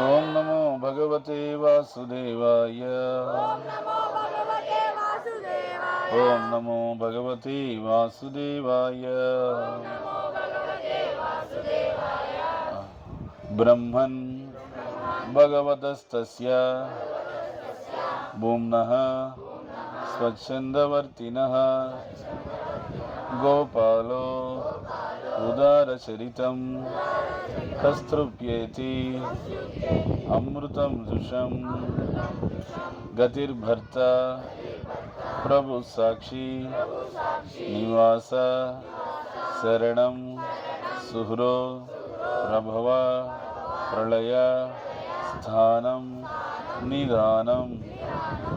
ఓం నమో భగవతే వాసుదేవాయ. ఓం నమో భగవతే వాసుదేవాయ. బ్రహ్మన్ భగవతస్తస్య భూమ్నః స్వచ్ఛందవర్తినః గోపాలో ఉదారచరితం కస్తృప్యేతి అమృతం జుషం గతిర్భర్త ప్రభు సాక్షి నివాస శరణం సుహృ ప్రభవ ప్రళయ స్థానం నిదానం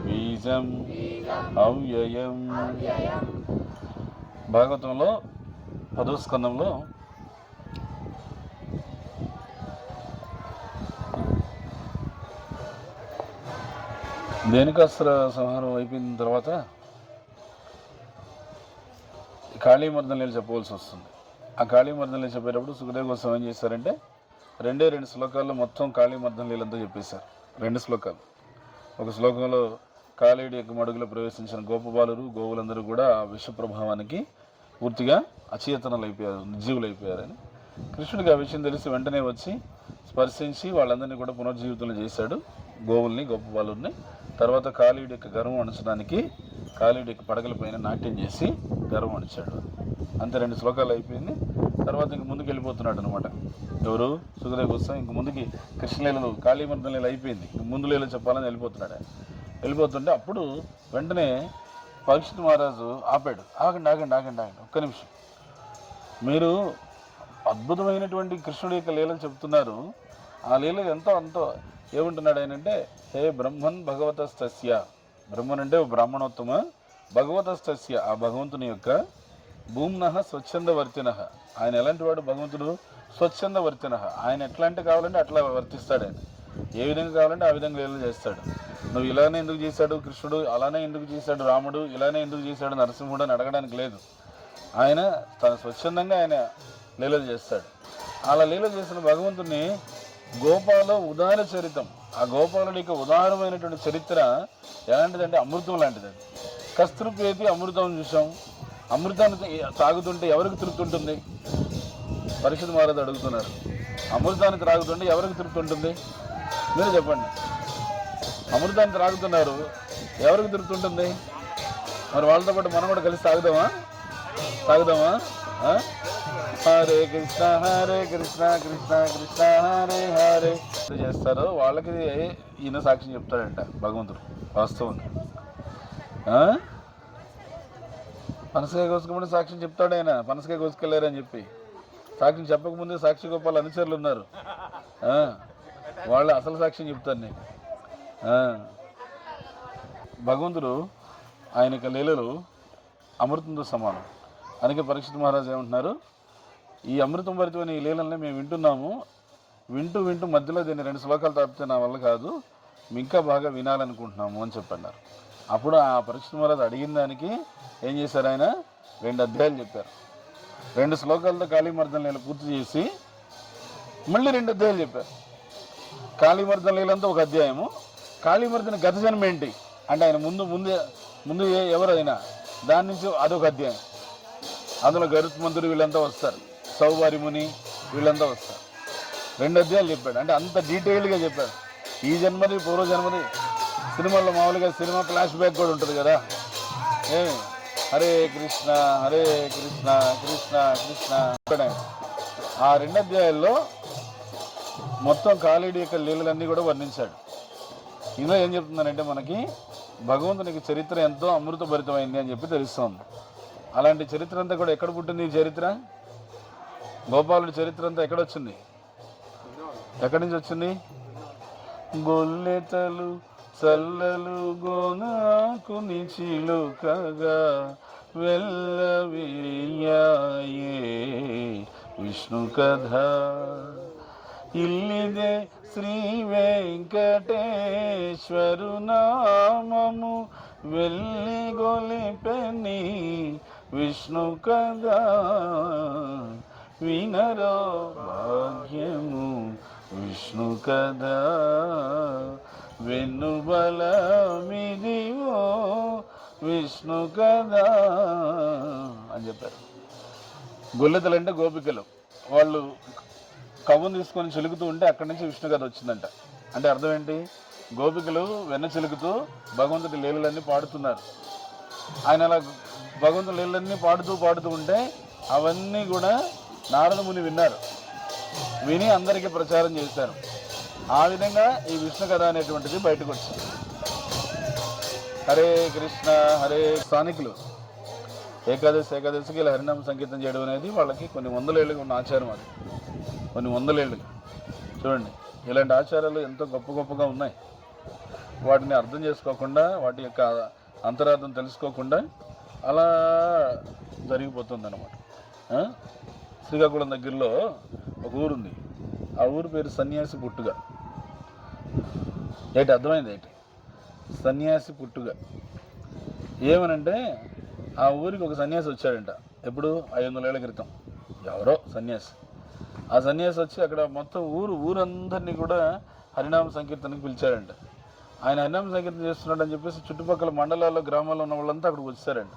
బీజం అవ్యయం. భాగవతంలో 10వ స్కందంలో ధేనుకాసుర సంహారం అయిపోయిన తర్వాత కాళీమర్దనలీల చెప్పవలసి వస్తుంది. ఆ కాళీమర్దనలీల చెప్పేటప్పుడు సుఖదేవ గోస్వామి ఏం చేశారంటే 2 శ్లోకాల్లో మొత్తం కాళీమర్దనలీలంతా చెప్పేశారు. 2 శ్లోకాలు. ఒక శ్లోకంలో కాళీయుడి యొక్క మడుగులో ప్రవేశించిన గోపబాలురు గోవులందరూ కూడా ఆ విష ప్రభావానికి పూర్తిగా అచేతనలు అయిపోయారు, నిర్జీవులు అయిపోయారని. కృష్ణుడికి ఆ విషయం తెలిసి వెంటనే వచ్చి స్పర్శించి వాళ్ళందరినీ కూడా పునర్జీవితంలో చేశాడు, గోవుల్ని గోపబాలుర్ని. తర్వాత కాళీయుడి యొక్క గర్వం అణచడానికి కాళీయుడి యొక్క పడగల పైన నాట్యం చేసి గర్వం అణచాడు. అంతే, 2 శ్లోకాలు అయిపోయింది. తర్వాత ఇంక ముందుకు వెళ్ళిపోతున్నాడు అనమాట. ఎవరు? సుఖదేవ గోస్వామి. ఇంక ముందుకి కృష్ణలీలలు కాళీమర్దన లీల అయిపోయింది, ఇంక ముందు లీల చెప్పాలని వెళ్ళిపోతున్నాడు. వెళ్ళిపోతుంటే అప్పుడు వెంటనే పరీక్షిత్ మహారాజు ఆపాడు. ఆగండి ఆగండి ఆగండి ఆగండి, ఒక్క నిమిషం. మీరు అద్భుతమైనటువంటి కృష్ణుడి యొక్క లీలలు చెప్తున్నారు. ఆ లీల ఎంతో అంతో ఏమంటున్నాడు ఆయన అంటే, హే బ్రహ్మన్ భగవతస్తస్య. బ్రహ్మన్ అంటే బ్రాహ్మణోత్తమ, భగవతస్తస్య ఆ భగవంతుని యొక్క భూమ్నః స్వచ్ఛందవర్తినః. ఆయన ఎలాంటి వాడు? భగవంతుడు స్వచ్ఛందవర్తినః. ఆయన ఎట్లాంటి కావాలంటే అట్లా వర్తిస్తాడు. ఆయన ఏ విధంగా కావాలంటే ఆ విధంగా లీలలు చేస్తాడు. నువ్వు ఇలానే ఎందుకు చేశాడు కృష్ణుడు, అలానే ఎందుకు చేశాడు రాముడు, ఇలానే ఎందుకు చేశాడు నరసింహుడు అని అడగడానికి లేదు. ఆయన తన స్వచ్ఛందంగా ఆయన లీలలు చేస్తాడు. అలా లీలలు చేసిన భగవంతుని గోపాల ఉదార చరితం. ఆ గోపాలుడి యొక్క ఉదారమైనటువంటి చరిత్ర ఎలాంటిదంటే అమృతం లాంటిది. అది కస్తృపేతి అమృతం చూసాం. అమృతాన్ని తాగుతుంటే ఎవరికి తృప్తి ఉంటుంది? పరీక్షిత్ మహారాజు అడుగుతున్నారు. అమృతాన్ని త్రాగుతుంటే ఎవరికి తృప్తి ఉంటుంది? మీరు చెప్పండి. అమృతాన్ని త్రాగుతున్నారు, ఎవరికి తృప్తి ఉంటుంది? మరి వాళ్ళతో పాటు మనం కూడా కలిసి తాగుదామా? హరే కృష్ణ కృష్ణ కృష్ణ హరే హరే చేస్తారో వాళ్ళకి ఈయన సాక్ష్యం చెప్తాడంట భగవంతుడు. వాస్తవంగా పనసకాయ కోసుకుంటే సాక్ష్యం చెప్తాడు ఆయన. పనసకాయ కోసుకెళ్ళారని చెప్పి సాక్ష్యం చెప్పకముందే సాక్షి గోపాల అనుచరులు ఉన్నారు, వాళ్ళు అసలు సాక్ష్యం చెప్తారు నేను. భగవంతుడు ఆయన యొక్క లీలలు అమృతంతో సమానం. అందుకే పరీక్షిత్ మహారాజు ఏమంటున్నారు, ఈ అమృతం భరితమైన ఈ లీలల్ని మేము వింటున్నాము, వింటూ వింటూ మధ్యలో దీన్ని 2 శ్లోకాలు తప్పితే నా వల్ల కాదు, ఇంకా బాగా వినాలనుకుంటున్నాము అని చెప్పన్నారు. అప్పుడు ఆ పరీక్షిత్ మహారాజు అడిగిన దానికి ఏం చేశారు? ఆయన 2 అధ్యాయాలు చెప్పారు. 2 శ్లోకాలతో కాళీమర్దన లీల పూర్తి చేసి మళ్ళీ 2 అధ్యాయాలు చెప్పారు. కాళీమర్దన లీలంతా ఒక అధ్యాయము, కాళీమర్దన గత జన్మ ఏంటి అంటే ఆయన ముందు ఎవరైనా దాని నుంచి అదొక అధ్యాయం. అందులో గరుత్మంతుడు వీళ్ళంతా వస్తారు, సౌవారి ముని వీళ్ళంతా వస్తారు. 2 అధ్యాయాలు చెప్పాడు. అంటే అంత డీటెయిల్గా చెప్పాడు. ఈ జన్మది పూర్వజన్మది. సినిమాల్లో మామూలుగా సినిమా ఫ్లాష్ బ్యాక్ కూడా ఉంటుంది కదా, హరే కృష్ణ కృష్ణ కృష్ణ. ఆ 2 అధ్యాయాల్లో మొత్తం కాళీయుడి యొక్క లీలలన్నీ కూడా వర్ణించాడు. ఇందులో ఏం చెప్తుందనంటే మనకి భగవంతునికి చరిత్ర ఎంతో అమృతభరితమైంది అని చెప్పి తెలుస్తోంది. అలాంటి చరిత్ర అంతా కూడా ఎక్కడ పుట్టింది? ఈ చరిత్ర గోపాలుడి చరిత్ర అంతా ఎక్కడొచ్చింది? ఎక్కడి నుంచి వచ్చింది? గొల్లెతలు చల్లలు గోనాకుని చిలుకగా వెళ్ళవిరియాయే విష్ణు కథ. ఇల్లిదే శ్రీ వెంకటేశ్వరు నామము వెళ్ళి గొలిపెని విష్ణు కథ. వినరో భాగ్యము విష్ణు కదా వెన్నుబలమిదివో విష్ణు కదా అని చెప్పారు. గొల్లెతలు అంటే గోపికలు, వాళ్ళు కవ్వం తీసుకొని చిలుకుతూ ఉంటే అక్కడి నుంచి విష్ణు కథ వచ్చిందంట. అంటే అర్థం ఏంటి? గోపికలు వెన్న చిలుకుతూ భగవంతుడి లీలలన్నీ పాడుతున్నారు. ఆయన అలా భగవంతుడి లీలలన్నీ పాడుతూ ఉంటే అవన్నీ కూడా నారద ముని విన్నారు. విని అందరికీ ప్రచారం చేశారు. ఆ విధంగా ఈ విష్ణు కథ అనేటువంటిది బయటకు వచ్చింది. హరే కృష్ణ హరే స్థానికులు ఏకాదశికి ఇలా హరినామ సంకీర్తన చేయడం అనేది వాళ్ళకి కొన్ని వందలేళ్ళుగా ఉన్న ఆచారం. అది కొన్ని వందలేళ్ళుగా చూడండి. ఇలాంటి ఆచారాలు ఎంతో గొప్పగా ఉన్నాయి. వాటిని అర్థం చేసుకోకుండా, వాటి యొక్క అంతరార్థం తెలుసుకోకుండా అలా జరిగిపోతుంది అన్నమాట. శ్రీకాకుళం దగ్గరలో ఒక ఊరుంది. ఆ ఊరు పేరు సన్యాసి పుట్టుగా. ఏంటి అర్థమైంది? ఏంటి సన్యాసి పుట్టుగా? ఏమనంటే ఆ ఊరికి ఒక సన్యాసి వచ్చాడంట. ఎప్పుడు? 500 ఏళ్ల క్రితం. ఎవరో సన్యాసి. ఆ సన్యాసి వచ్చి అక్కడ మొత్తం ఊరందరినీ కూడా హరినామ సంకీర్తనకి పిలిచాడంట. ఆయన హరినామ సంకీర్తన చేస్తున్నాడు అని చెప్పేసి చుట్టుపక్కల మండలాల్లో గ్రామాల్లో ఉన్న వాళ్ళంతా అక్కడికి వచ్చారంట.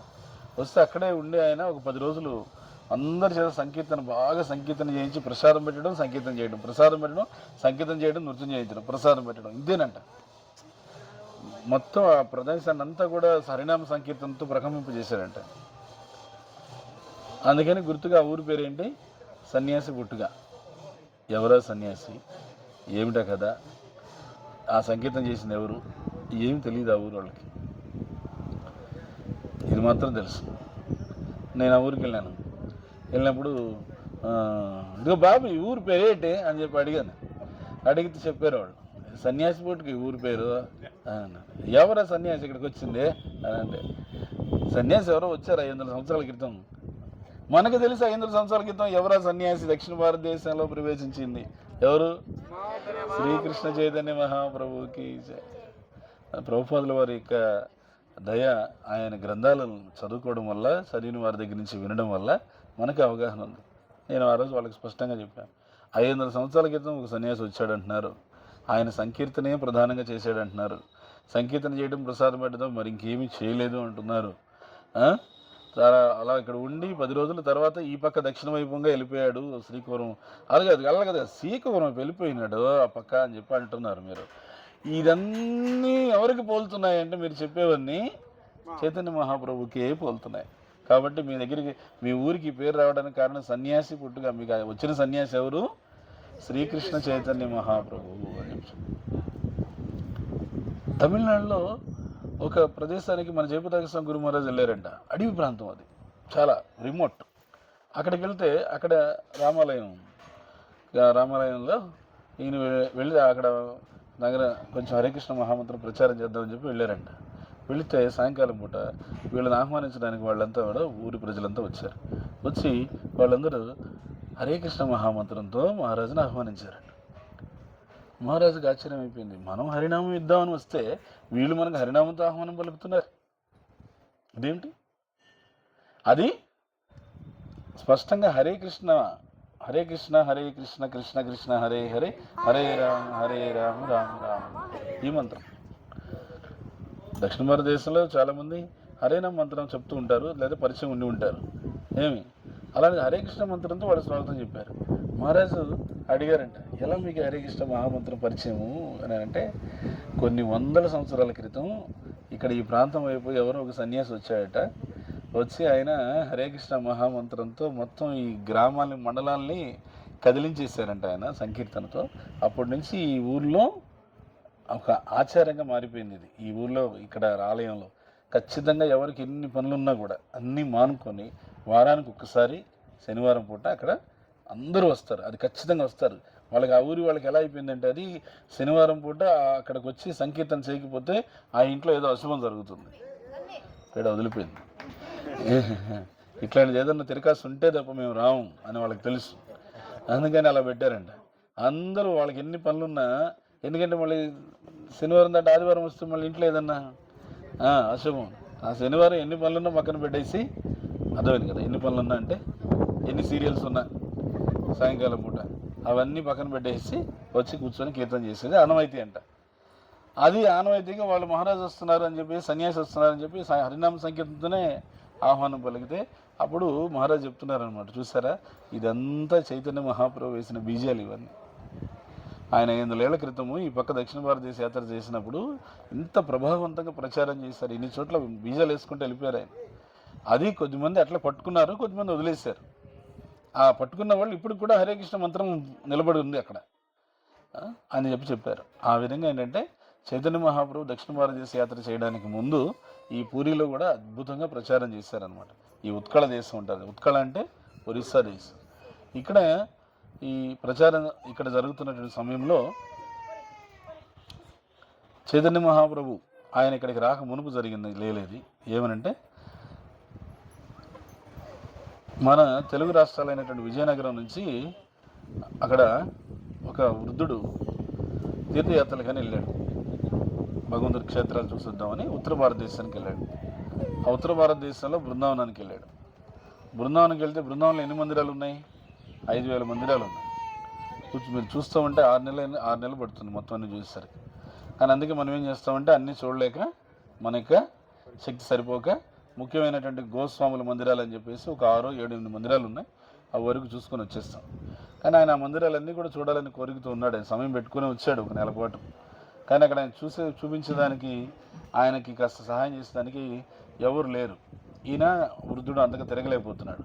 వస్తే అక్కడే ఉండి ఆయన ఒక 10 రోజులు అందరి చేత బాగా సంకీర్తన చేయించి ప్రసాదం పెట్టడం, సంకీర్తన చేయడం, ప్రసాదం పెట్టడం, సంకీర్తన చేయడం, నృత్యం చేయించడం, ప్రసాదం పెట్టడం, ఇదేనంట. మొత్తం ఆ ప్రదేశాన్ని అంతా కూడా హరినామ సంకీర్తనతో ప్రకంపింపజేశారంట. అందుకని గుర్తుగా ఆ ఊరి పేరేంటి? సన్యాసి పుట్టుగా. ఎవరా సన్యాసి? ఏమిటా కదా? ఆ సంకీర్తన చేసింది ఎవరు? ఏమి తెలియదు ఆ ఊరు వాళ్ళకి. ఇది మాత్రం తెలుసు. నేను ఆ ఊరికి వెళ్ళినప్పుడు ఇదిగో బాబు ఈ ఊరి పేరేంటి అని చెప్పి అడిగాను. అడిగితే చెప్పారు వాళ్ళు, సన్యాసి పుట్టుక ఈ ఊరి పేరు అన్నారు. ఎవరా సన్యాసి ఇక్కడికి వచ్చింది అని అంటే, సన్యాసి ఎవరో వచ్చారు 500 సంవత్సరాల క్రితం. మనకు తెలిసి 500 సంవత్సరాల క్రితం ఎవరా సన్యాసి దక్షిణ భారతదేశంలో ప్రవేశించింది? ఎవరు? శ్రీకృష్ణ చైతన్య మహాప్రభుకి ప్రభుపాదుల వారి యొక్క దయ, ఆయన గ్రంథాలను చదువుకోవడం వల్ల, చదివిన వారి దగ్గర నుంచి వినడం వల్ల మనకు అవగాహన ఉంది. నేను ఆ రోజు వాళ్ళకి స్పష్టంగా చెప్పాను. 500 సంవత్సరాల క్రితం ఒక సన్యాసి వచ్చాడంటున్నారు. ఆయన సంకీర్తనే ప్రధానంగా చేశాడంటున్నారు. సంకీర్తన చేయడం, ప్రసాదం పెట్టడం, మరి ఇంకేమీ చేయలేదు అంటున్నారు. అలా ఇక్కడ ఉండి 10 రోజుల తర్వాత ఈ పక్క దక్షిణ వైపుగా వెళ్ళిపోయాడు శ్రీకాకుళం. అలాగే కదా శ్రీకాకుళం వెళ్ళిపోయినాడు ఆ పక్క అని చెప్పి అంటున్నారు మీరు. ఇదన్నీ ఎవరికి పోలుతున్నాయంటే మీరు చెప్పేవన్నీ చైతన్య మహాప్రభుకే పోలుతున్నాయి. కాబట్టి మీ దగ్గరికి, మీ ఊరికి పేరు రావడానికి కారణం సన్యాసి పుట్టుగా. మీకు వచ్చిన సన్యాసి ఎవరు? శ్రీకృష్ణ చైతన్య మహాప్రభువు అని చెప్పి. తమిళనాడులో ఒక ప్రదేశానికి మన జయపతాకృష్ణ గురు మహారాజ్ వెళ్ళారంట. అడవి ప్రాంతం, అది చాలా రిమోట్. అక్కడికి వెళ్తే అక్కడ రామాలయంలో ఈయన వెళ్ళి అక్కడ దగ్గర కొంచెం హరికృష్ణ మహామంత్రం ప్రచారం చేద్దామని చెప్పి వెళ్ళారంట. వెళితే సాయంకాలం పూట వీళ్ళని ఆహ్వానించడానికి వాళ్ళంతా కూడా ఊరి ప్రజలంతా వచ్చారు. వచ్చి వాళ్ళందరూ హరే కృష్ణ మహామంత్రంతో మహారాజుని ఆహ్వానించారంట. మహారాజుకి ఆశ్చర్యం అయిపోయింది. మనం హరినామం ఇద్దామని వస్తే వీళ్ళు మనకు హరినామంతో ఆహ్వానం పలుకుతున్నారు, ఇదేమిటి? అది స్పష్టంగా హరే కృష్ణ హరే కృష్ణ హరే కృష్ణ కృష్ణ కృష్ణ హరే హరే హరే రామ రామ రామ ఈ మంత్రం. దక్షిణ భారతదేశంలో చాలామంది హరేనామ మంత్రం చెప్తూ ఉంటారు, లేదా పరిచయం ఉండి ఉంటారు. అలాగే హరే కృష్ణ మంత్రంతో వాళ్ళు స్వాగతం చెప్పారు. మహారాజు అడిగారంట, ఎలా మీకు హరే కృష్ణ మహామంత్రం పరిచయము అని అంటే, కొన్ని 100 సంవత్సరాల క్రితం ఇక్కడ ఈ ప్రాంతం వైపు ఎవరో ఒక సన్యాసి వచ్చాడట. వచ్చి ఆయన హరే కృష్ణ మహామంత్రంతో మొత్తం ఈ గ్రామాలని, మండలాల్ని కదిలించేశారంట ఆయన సంకీర్తనతో. అప్పటి నుంచి ఈ ఊర్లో ఒక ఆచారంగా మారిపోయింది ఇది. ఈ ఊర్లో, ఇక్కడ ఆలయంలో ఖచ్చితంగా ఎవరికి ఎన్ని పనులున్నా కూడా అన్నీ మానుకొని వారానికి ఒక్కసారి శనివారం పూట అక్కడ అందరూ వస్తారు. అది ఖచ్చితంగా వస్తారు. వాళ్ళకి, ఆ ఊరి వాళ్ళకి ఎలా అయిపోయిందంటే, అది శనివారం పూట అక్కడికి వచ్చి సంకీర్తన చేయకపోతే ఆ ఇంట్లో ఏదో అశుభం జరుగుతుంది. ఇక్కడ వదిలిపోయింది. ఇట్లాంటిది ఏదన్నా తిరకాసు ఉంటే తప్ప మేము రాము అని వాళ్ళకి తెలుసు. అందుకని అలా పెట్టారంట. అందరూ వాళ్ళకి ఎన్ని పనులున్నా, ఎందుకంటే మళ్ళీ శనివారం దాటి ఆదివారం వస్తే మళ్ళీ ఇంట్లో ఏదన్నా అశుభం. ఆ శనివారం ఎన్ని పనులున్నా పక్కన పెట్టేసి, అర్థమైంది కదా, ఎన్ని పనులున్నా అంటే ఎన్ని సీరియల్స్ ఉన్నా సాయంకాలం పూట అవన్నీ పక్కన పెట్టేసి వచ్చి కూర్చొని కీర్తన చేసేది ఆనవాయితీ అంట. అది ఆనవాయితీగా వాళ్ళు మహారాజు వస్తున్నారు అని చెప్పి, సన్యాసి వస్తున్నారు అని చెప్పి హరినామ సంకీర్తనతోనే ఆహ్వానం పలికితే అప్పుడు మహారాజు చెప్తున్నారనమాట, చూసారా ఇదంతా చైతన్య మహాప్రభు వేసిన బీజాలు ఇవన్నీ. ఆయన 800 ఏళ్ల క్రితము ఈ పక్క దక్షిణ భారతదేశ యాత్ర చేసినప్పుడు ఇంత ప్రభావవంతంగా ప్రచారం చేశారు. ఇన్ని చోట్ల బీజాలు వేసుకుంటూ వెళ్ళిపోయారు ఆయన. అది కొద్దిమంది అట్లా పట్టుకున్నారు, కొద్దిమంది వదిలేశారు. ఆ పట్టుకున్న వాళ్ళు ఇప్పుడు కూడా హరే కృష్ణ మంత్రం నిలబడి ఉంది అక్కడ అని చెప్పారు. ఆ విధంగా ఏంటంటే చైతన్య మహాప్రభు దక్షిణ భారతదేశ యాత్ర చేయడానికి ముందు ఈ పూరిలో కూడా అద్భుతంగా ప్రచారం చేశారనమాట. ఈ ఉత్కళ దేశం ఉంటుంది, ఉత్కళ అంటే ఒరిస్సా దేశం. ఇక్కడ ఈ ప్రచారం ఇక్కడ జరుగుతున్నటువంటి సమయంలో చైతన్య మహాప్రభు ఆయన ఇక్కడికి రాక మునుపు జరిగింది లేలేది ఏమనంటే, మన తెలుగు రాష్ట్రాలైనటువంటి విజయనగరం నుంచి అక్కడ ఒక వృద్ధుడు తీర్థయాత్రలుగానే వెళ్ళాడు. భగవంతుడి క్షేత్రాలు చూసిద్దామని ఉత్తర భారతదేశానికి వెళ్ళాడు. ఆ ఉత్తర భారతదేశంలో బృందావనానికి వెళ్ళాడు. బృందావనానికి వెళ్తే బృందావనంలో ఎన్ని మందిరాలు ఉన్నాయి? 5000 మందిరాలు ఉన్నాయి. మీరు చూస్తూ ఉంటే 6 నెలలు పడుతుంది మొత్తం అన్ని చూసేసరికి. కానీ అందుకే మనం ఏం చేస్తామంటే అన్నీ చూడలేక మన యొక్క శక్తి సరిపోక ముఖ్యమైనటువంటి గోస్వాముల మందిరాలు అని చెప్పేసి ఒక 6, 7, 8 మందిరాలు ఉన్నాయి, ఆ వరకు చూసుకొని వచ్చేస్తాం. కానీ ఆయన ఆ మందిరాలన్నీ కూడా చూడాలని కోరికతో ఉన్నాడు. ఆయన సమయం పెట్టుకుని వచ్చాడు ఒక నెల పాటు. కానీ అక్కడ ఆయన చూపించడానికి ఆయనకి కాస్త సహాయం చేసేదానికి ఎవరు లేరు. ఈయన వృద్ధుడు అంతగా తిరగలేకపోతున్నాడు.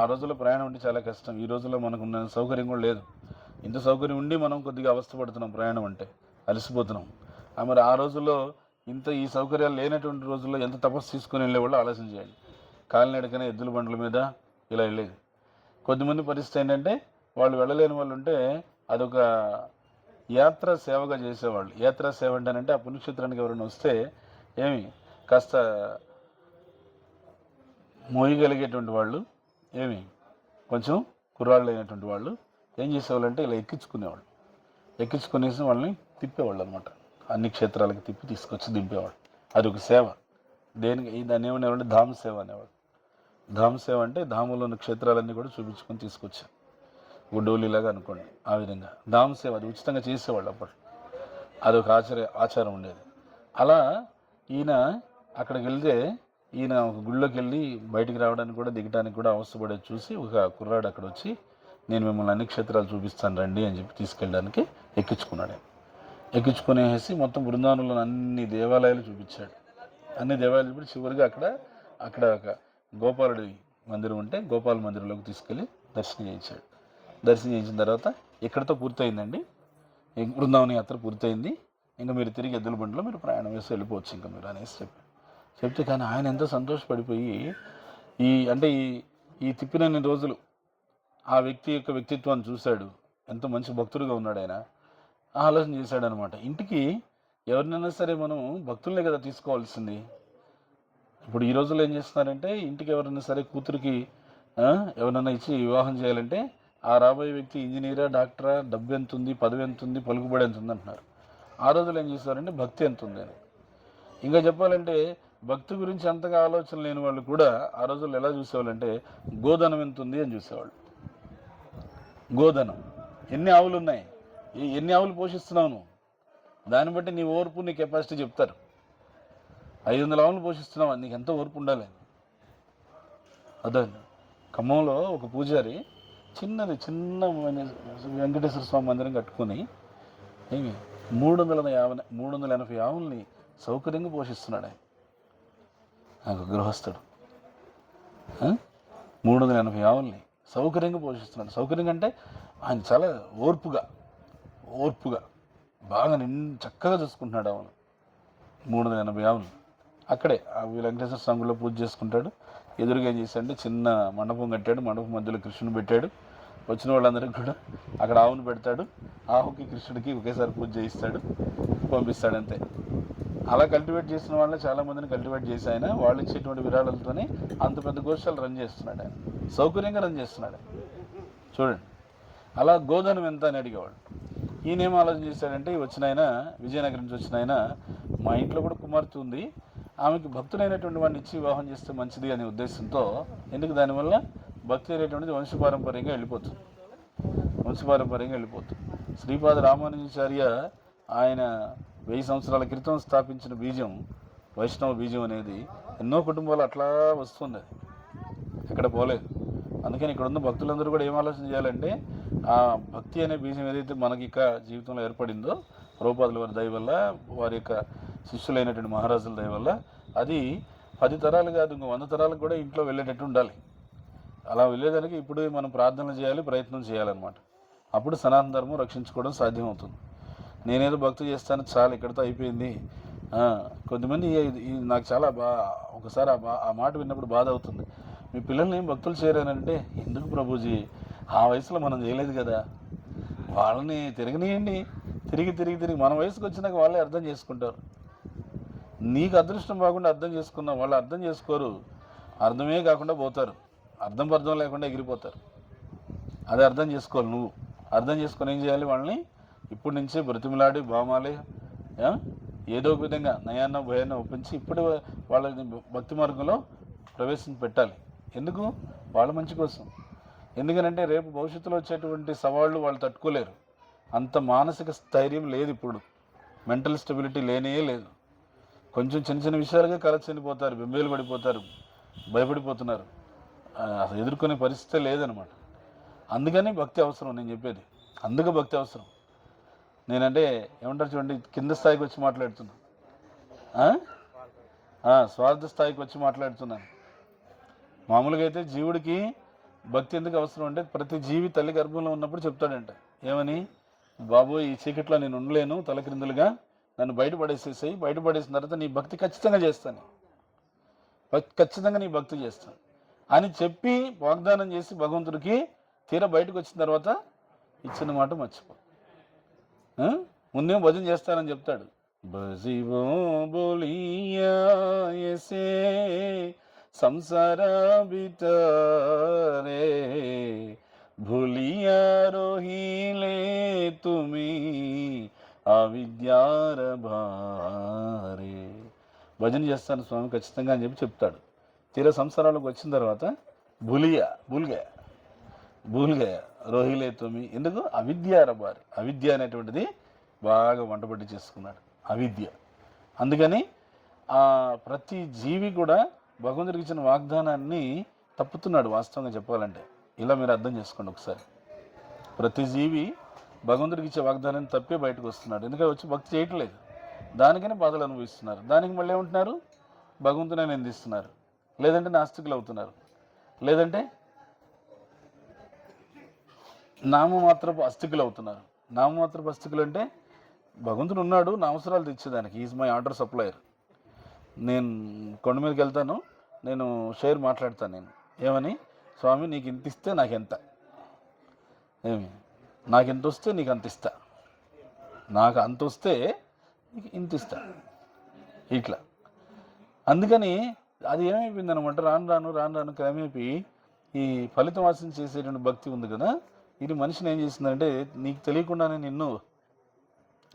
ఆ రోజుల్లో ప్రయాణం అంటే చాలా కష్టం. ఈ రోజుల్లో మనకు ఉన్న సౌకర్యం కూడా లేదు. ఇంత సౌకర్యం ఉండి మనం కొద్దిగా అవస్థపడుతున్నాం, ప్రయాణం అంటే అలసిపోతున్నాం. మరి ఆ రోజుల్లో ఈ సౌకర్యాలు లేనటువంటి రోజుల్లో ఎంత తపస్సు తీసుకుని వెళ్ళేవాళ్ళు ఆలోచన చేయండి. కాలినడకనే ఎద్దుల బండ్ల మీద ఇలా వెళ్ళేది. కొద్దిమంది పరిస్థితి ఏంటంటే వాళ్ళు వెళ్ళలేని వాళ్ళు ఉంటే అదొక యాత్రా సేవగా చేసేవాళ్ళు. యాత్రా సేవ అంటేనంటే ఆ పుణ్యక్షేత్రానికి ఎవరైనా వస్తే కాస్త మోయగలిగేటువంటి వాళ్ళు కొంచెం కుర్రాళ్ళు అయినటువంటి వాళ్ళు ఏం చేసేవాళ్ళు అంటే ఇలా ఎక్కించుకునేవాళ్ళు. ఎక్కించుకునేసి వాళ్ళని తిప్పేవాళ్ళు అనమాట. అన్ని క్షేత్రాలకి తిప్పి తీసుకొచ్చి దింపేవాళ్ళు. అది ఒక సేవ. దాన్ని ఏమనేవాళ్ళు? ధామ సేవ అనేవాళ్ళు. ధామ సేవ అంటే ధామంలో ఉన్న క్షేత్రాలన్నీ కూడా చూపించుకొని తీసుకొచ్చారు. డోలీలాగా అనుకోండి. ఆ విధంగా ధామ సేవ అది ఉచితంగా చేసేవాళ్ళు అప్పట్లో. అదొక ఆచారం ఉండేది. అలా ఈయన అక్కడికి వెళ్తే ఈయన ఒక గుళ్ళోకి వెళ్ళి బయటికి రావడానికి కూడా దిగడానికి కూడా అవసరపడేది చూసి ఒక కుర్రాడు అక్కడ వచ్చి, నేను మిమ్మల్ని అన్ని క్షేత్రాలు చూపిస్తాను రండి అని చెప్పి తీసుకెళ్ళడానికి ఎక్కించుకున్నాడు. ఎక్కించుకునేసి మొత్తం బృందావనంలో అన్ని దేవాలయాలు చూపించాడు. అన్ని దేవాలయాలు చూపించి చివరిగా అక్కడ ఒక గోపాలుడి మందిరం ఉంటే గోపాల మందిరంలోకి తీసుకెళ్ళి దర్శనం చేయించాడు. దర్శనం చేయించిన తర్వాత ఇక్కడితో పూర్తయిందండి, బృందావన యాత్ర పూర్తయింది, ఇంకా మీరు తిరిగి ఎద్దుల బండిలో మీరు ప్రయాణం వేసి వెళ్ళిపోవచ్చు ఇంకా మీరు అనేసి చెప్తే కానీ ఆయన ఎంతో సంతోషపడిపోయి ఈ తిప్పినన్ని రోజులు ఆ వ్యక్తి యొక్క వ్యక్తిత్వాన్ని చూశాడు. ఎంతో మంచి భక్తుడిగా ఉన్నాడు ఆయన. ఆలోచన చేశాడు అనమాట, ఇంటికి ఎవరినైనా సరే మనం భక్తులనే కదా తీసుకోవాల్సింది. ఇప్పుడు ఈ రోజుల్లో ఏం చేస్తున్నారంటే ఇంటికి ఎవరైనా సరే కూతురికి ఎవరైనా ఇచ్చి వివాహం చేయాలంటే ఆ రాబోయే వ్యక్తి ఇంజనీరా, డాక్టరా, డబ్బు ఎంత ఉంది, పదవి ఎంత ఉంది, పలుకుబడి ఎంత ఉంది అంటున్నారు. ఆ రోజుల్లో ఏం చేస్తారంటే భక్తి ఎంత ఉంది అని. ఇంకా చెప్పాలంటే భక్తి గురించి అంతగా ఆలోచన లేని వాళ్ళు కూడా ఆ రోజుల్లో ఎలా చూసేవాళ్ళంటే గోధనం ఎంత ఉంది అని చూసేవాళ్ళు. గోధనం ఎన్ని ఆవులు ఉన్నాయి, ఎన్ని ఆవులు పోషిస్తున్నావు, దాన్ని బట్టి నీ ఓర్పు, నీ కెపాసిటీ చెప్తారు. 500 ఆవులు పోషిస్తున్నావా, నీకు ఎంతో ఓర్పు ఉండాలి. అదే ఖమ్మంలో ఒక పూజారి చిన్న వెంకటేశ్వర స్వామి మందిరం కట్టుకొని 380 ఆవుల్ని సౌకర్యంగా పోషిస్తున్నాడు ఆయన. నాకు గృహస్థుడు 380 ఆవుల్ని సౌకర్యంగా పోషిస్తున్నాడు. సౌకర్యంగా అంటే ఆయన చాలా ఓర్పుగా బాగా చక్కగా చూసుకుంటున్నాడు ఆవులు. 380 ఆవులు అక్కడే వెంకటేశ్వర స్వామిలో పూజ చేసుకుంటాడు. ఎదురుగా ఏం చేశాడంటే చిన్న మండపం కట్టాడు. మండపం మధ్యలో కృష్ణుని పెట్టాడు. వచ్చిన వాళ్ళందరికీ కూడా అక్కడ ఆవును పెడతాడు. ఆవుకి కృష్ణుడికి ఒకేసారి పూజ చేయిస్తాడు, పంపిస్తాడు అంతే. అలా కల్టివేట్ చేసిన వాళ్ళని చాలామందిని కల్టివేట్ చేసి ఆయన వాళ్ళు ఇచ్చేటువంటి విరాళాలతోనే అంత పెద్ద గోశాలు రన్ చేస్తున్నాడు ఆయన. సౌకర్యంగా రన్ చేస్తున్నాడు చూడండి. అలా గోధనం ఎంత అని అడిగేవాడు. ఈయనేం ఆలోచన చేశాడంటే వచ్చిన ఆయన విజయనగరం నుంచి వచ్చిన ఆయన, మా ఇంట్లో కూడా కుమార్తె ఉంది, ఆమెకి భక్తులైనటువంటి వాడిని ఇచ్చి వివాహం చేస్తే మంచిది అనే ఉద్దేశంతో, ఎందుకు దానివల్ల భక్తి అనేటువంటిది వంశపారంపర్యంగా వెళ్ళిపోతుంది. వంశపారంపర్యంగా వెళ్ళిపోతుంది. శ్రీపాద రామానుజాచార్య ఆయన 1000 సంవత్సరాల క్రితం స్థాపించిన బీజం, వైష్ణవ బీజం అనేది ఎన్నో కుటుంబాలు అట్లా వస్తుంది, అది ఎక్కడ పోలేదు. అందుకని ఇక్కడ ఉన్న భక్తులందరూ కూడా ఏం ఆలోచన చేయాలంటే, ఆ భక్తి అనే బీజం ఏదైతే మనకి ఇక జీవితంలో ఏర్పడిందో ప్రభుపాదుల వారి దయ వల్ల, వారి యొక్క శిష్యులైనటువంటి మహారాజుల దయ వల్ల, అది 10 తరాలు కాదు, ఇంకో 100 తరాలకు కూడా ఇంట్లో వెళ్ళేటట్టు ఉండాలి. అలా వెళ్ళేదానికి ఇప్పుడు మనం ప్రార్థనలు చేయాలి, ప్రయత్నం చేయాలన్నమాట. అప్పుడు సనాతన ధర్మం రక్షించుకోవడం సాధ్యమవుతుంది. నేనేదో భక్తి చేస్తాను చాలు ఇక్కడితో అయిపోయింది. కొంతమంది నాకు చాలా ఒకసారి ఆ మాట విన్నప్పుడు బాధ అవుతుంది. మీ పిల్లల్ని ఏం భక్తులు చేయరానంటే, ఎందుకు ప్రభుజీ, ఆ వయసులో మనం చేయలేదు కదా, వాళ్ళని తిరగనియండి, తిరిగి మన వయసుకు వచ్చినాక వాళ్ళే అర్థం చేసుకుంటారు. నీకు అదృష్టం బాగుండి అర్థం చేసుకున్నావు, వాళ్ళు అర్థం చేసుకోరు, అర్థమే కాకుండా పోతారు, అర్థం లేకుండా ఎగిరిపోతారు. అది అర్థం చేసుకోవాలి. నువ్వు అర్థం చేసుకొని ఏం చేయాలి, వాళ్ళని ఇప్పటి నుంచే బ్రతిమిలాడి బామాలి, ఏదో ఒక విధంగా నయాన్న భయాన్న ఒప్పించి ఇప్పుడు వాళ్ళని భక్తి మార్గంలో ప్రవేశం పెట్టాలి. ఎందుకు? వాళ్ళ మంచి కోసం. ఎందుకనంటే రేపు భవిష్యత్తులో వచ్చేటువంటి సవాళ్ళు వాళ్ళు తట్టుకోలేరు. అంత మానసిక స్థైర్యం లేదు ఇప్పుడు, మెంటల్ స్టెబిలిటీ లేనే లేదు. కొంచెం చిన్న విషయాలుగా కల చెందిపోతారు, బెంబేలు పడిపోతారు, భయపడిపోతున్నారు, అసలు ఎదుర్కొనే పరిస్థితి లేదనమాట. అందుకని భక్తి అవసరం, నేను చెప్పేది అందుకు భక్తి అవసరం. నేనంటే ఏమంటారు చూడండి, కింద స్థాయికి వచ్చి మాట్లాడుతున్నా, స్వార్థ స్థాయికి వచ్చి మాట్లాడుతున్నాను. మామూలుగా అయితే జీవుడికి భక్తి ఎందుకు అవసరం అంటే, ప్రతి జీవి తల్లి గర్భంలో ఉన్నప్పుడు చెప్తాడంట, ఏమని, బాబు ఈ చీకట్లో నేను ఉండలేను, తలక్రిందులుగా నన్ను బయటపడేసేసాయి, బయటపడేసిన తర్వాత నీ భక్తి ఖచ్చితంగా చేస్తాను, ఖచ్చితంగా నీ భక్తి చేస్తాను అని చెప్పి వాగ్దానం చేసి భగవంతుడికి తీరా బయటకు వచ్చిన తర్వాత ఇచ్చిన మాట మర్చిపో. ముందేం భజన చేస్తానని చెప్తాడు, బజివో బోలియా ఎసే సంసార బితారే భూలియా రోహిలే తుమి అవిద్యార భారే. భజన చేస్తాను స్వామి ఖచ్చితంగా అని చెప్పి చెప్తాడు. తీరా సంసారాలకు వచ్చిన తర్వాత భూల్గా రోహిలే తుమి, ఎందుకు? అవిద్యార భారీ, అవిద్య అనేటువంటిది బాగా వంటబట్టి చేసుకున్నాడు, అవిద్య. అందుకని ప్రతి జీవి కూడా భగవంతుడికి ఇచ్చిన వాగ్దానాన్ని తప్పుతున్నాడు. వాస్తవంగా చెప్పాలంటే ఇలా మీరు అర్థం చేసుకోండి ఒకసారి. ప్రతి జీవి భగవంతుడికి ఇచ్చే వాగ్దానాన్ని తప్పే బయటకు వస్తున్నాడు. ఎందుకంటే వచ్చి భక్తి చేయట్లేదు, దానికనే బాధలు అనుభవిస్తున్నారు. దానికి మళ్ళీ ఏమంటున్నారు, భగవంతునే నిందిస్తున్నారు, లేదంటే నాస్తికులు అవుతున్నారు, లేదంటే నామమాత్రపు అస్తికులు అవుతున్నారు. నామమాత్రపు అస్తికులు అంటే భగవంతుడు ఉన్నాడు, నా అవసరాలు తెచ్చేదానికి, ఈజ్ మై ఆర్డర్ సప్లయర్. నేను కొండ మీదకి వెళ్తాను, నేను షేర్ మాట్లాడతాను, నేను ఏమని, స్వామి నీకు ఇంత ఇస్తే నాకెంత, నాకు ఎంత వస్తే నీకు అంత ఇస్తా, నాకు అంత వస్తే నీకు ఇంత ఇస్తా, ఇట్లా. అందుకని అది ఏమైపోయింది అనమాట, రాను రాను క్రమేపీ ఈ ఫలితం ఆశించి చేసేటువంటి భక్తి ఉంది కదా, ఇది మనిషిని ఏం చేసిందంటే నీకు తెలియకుండానే నిన్ను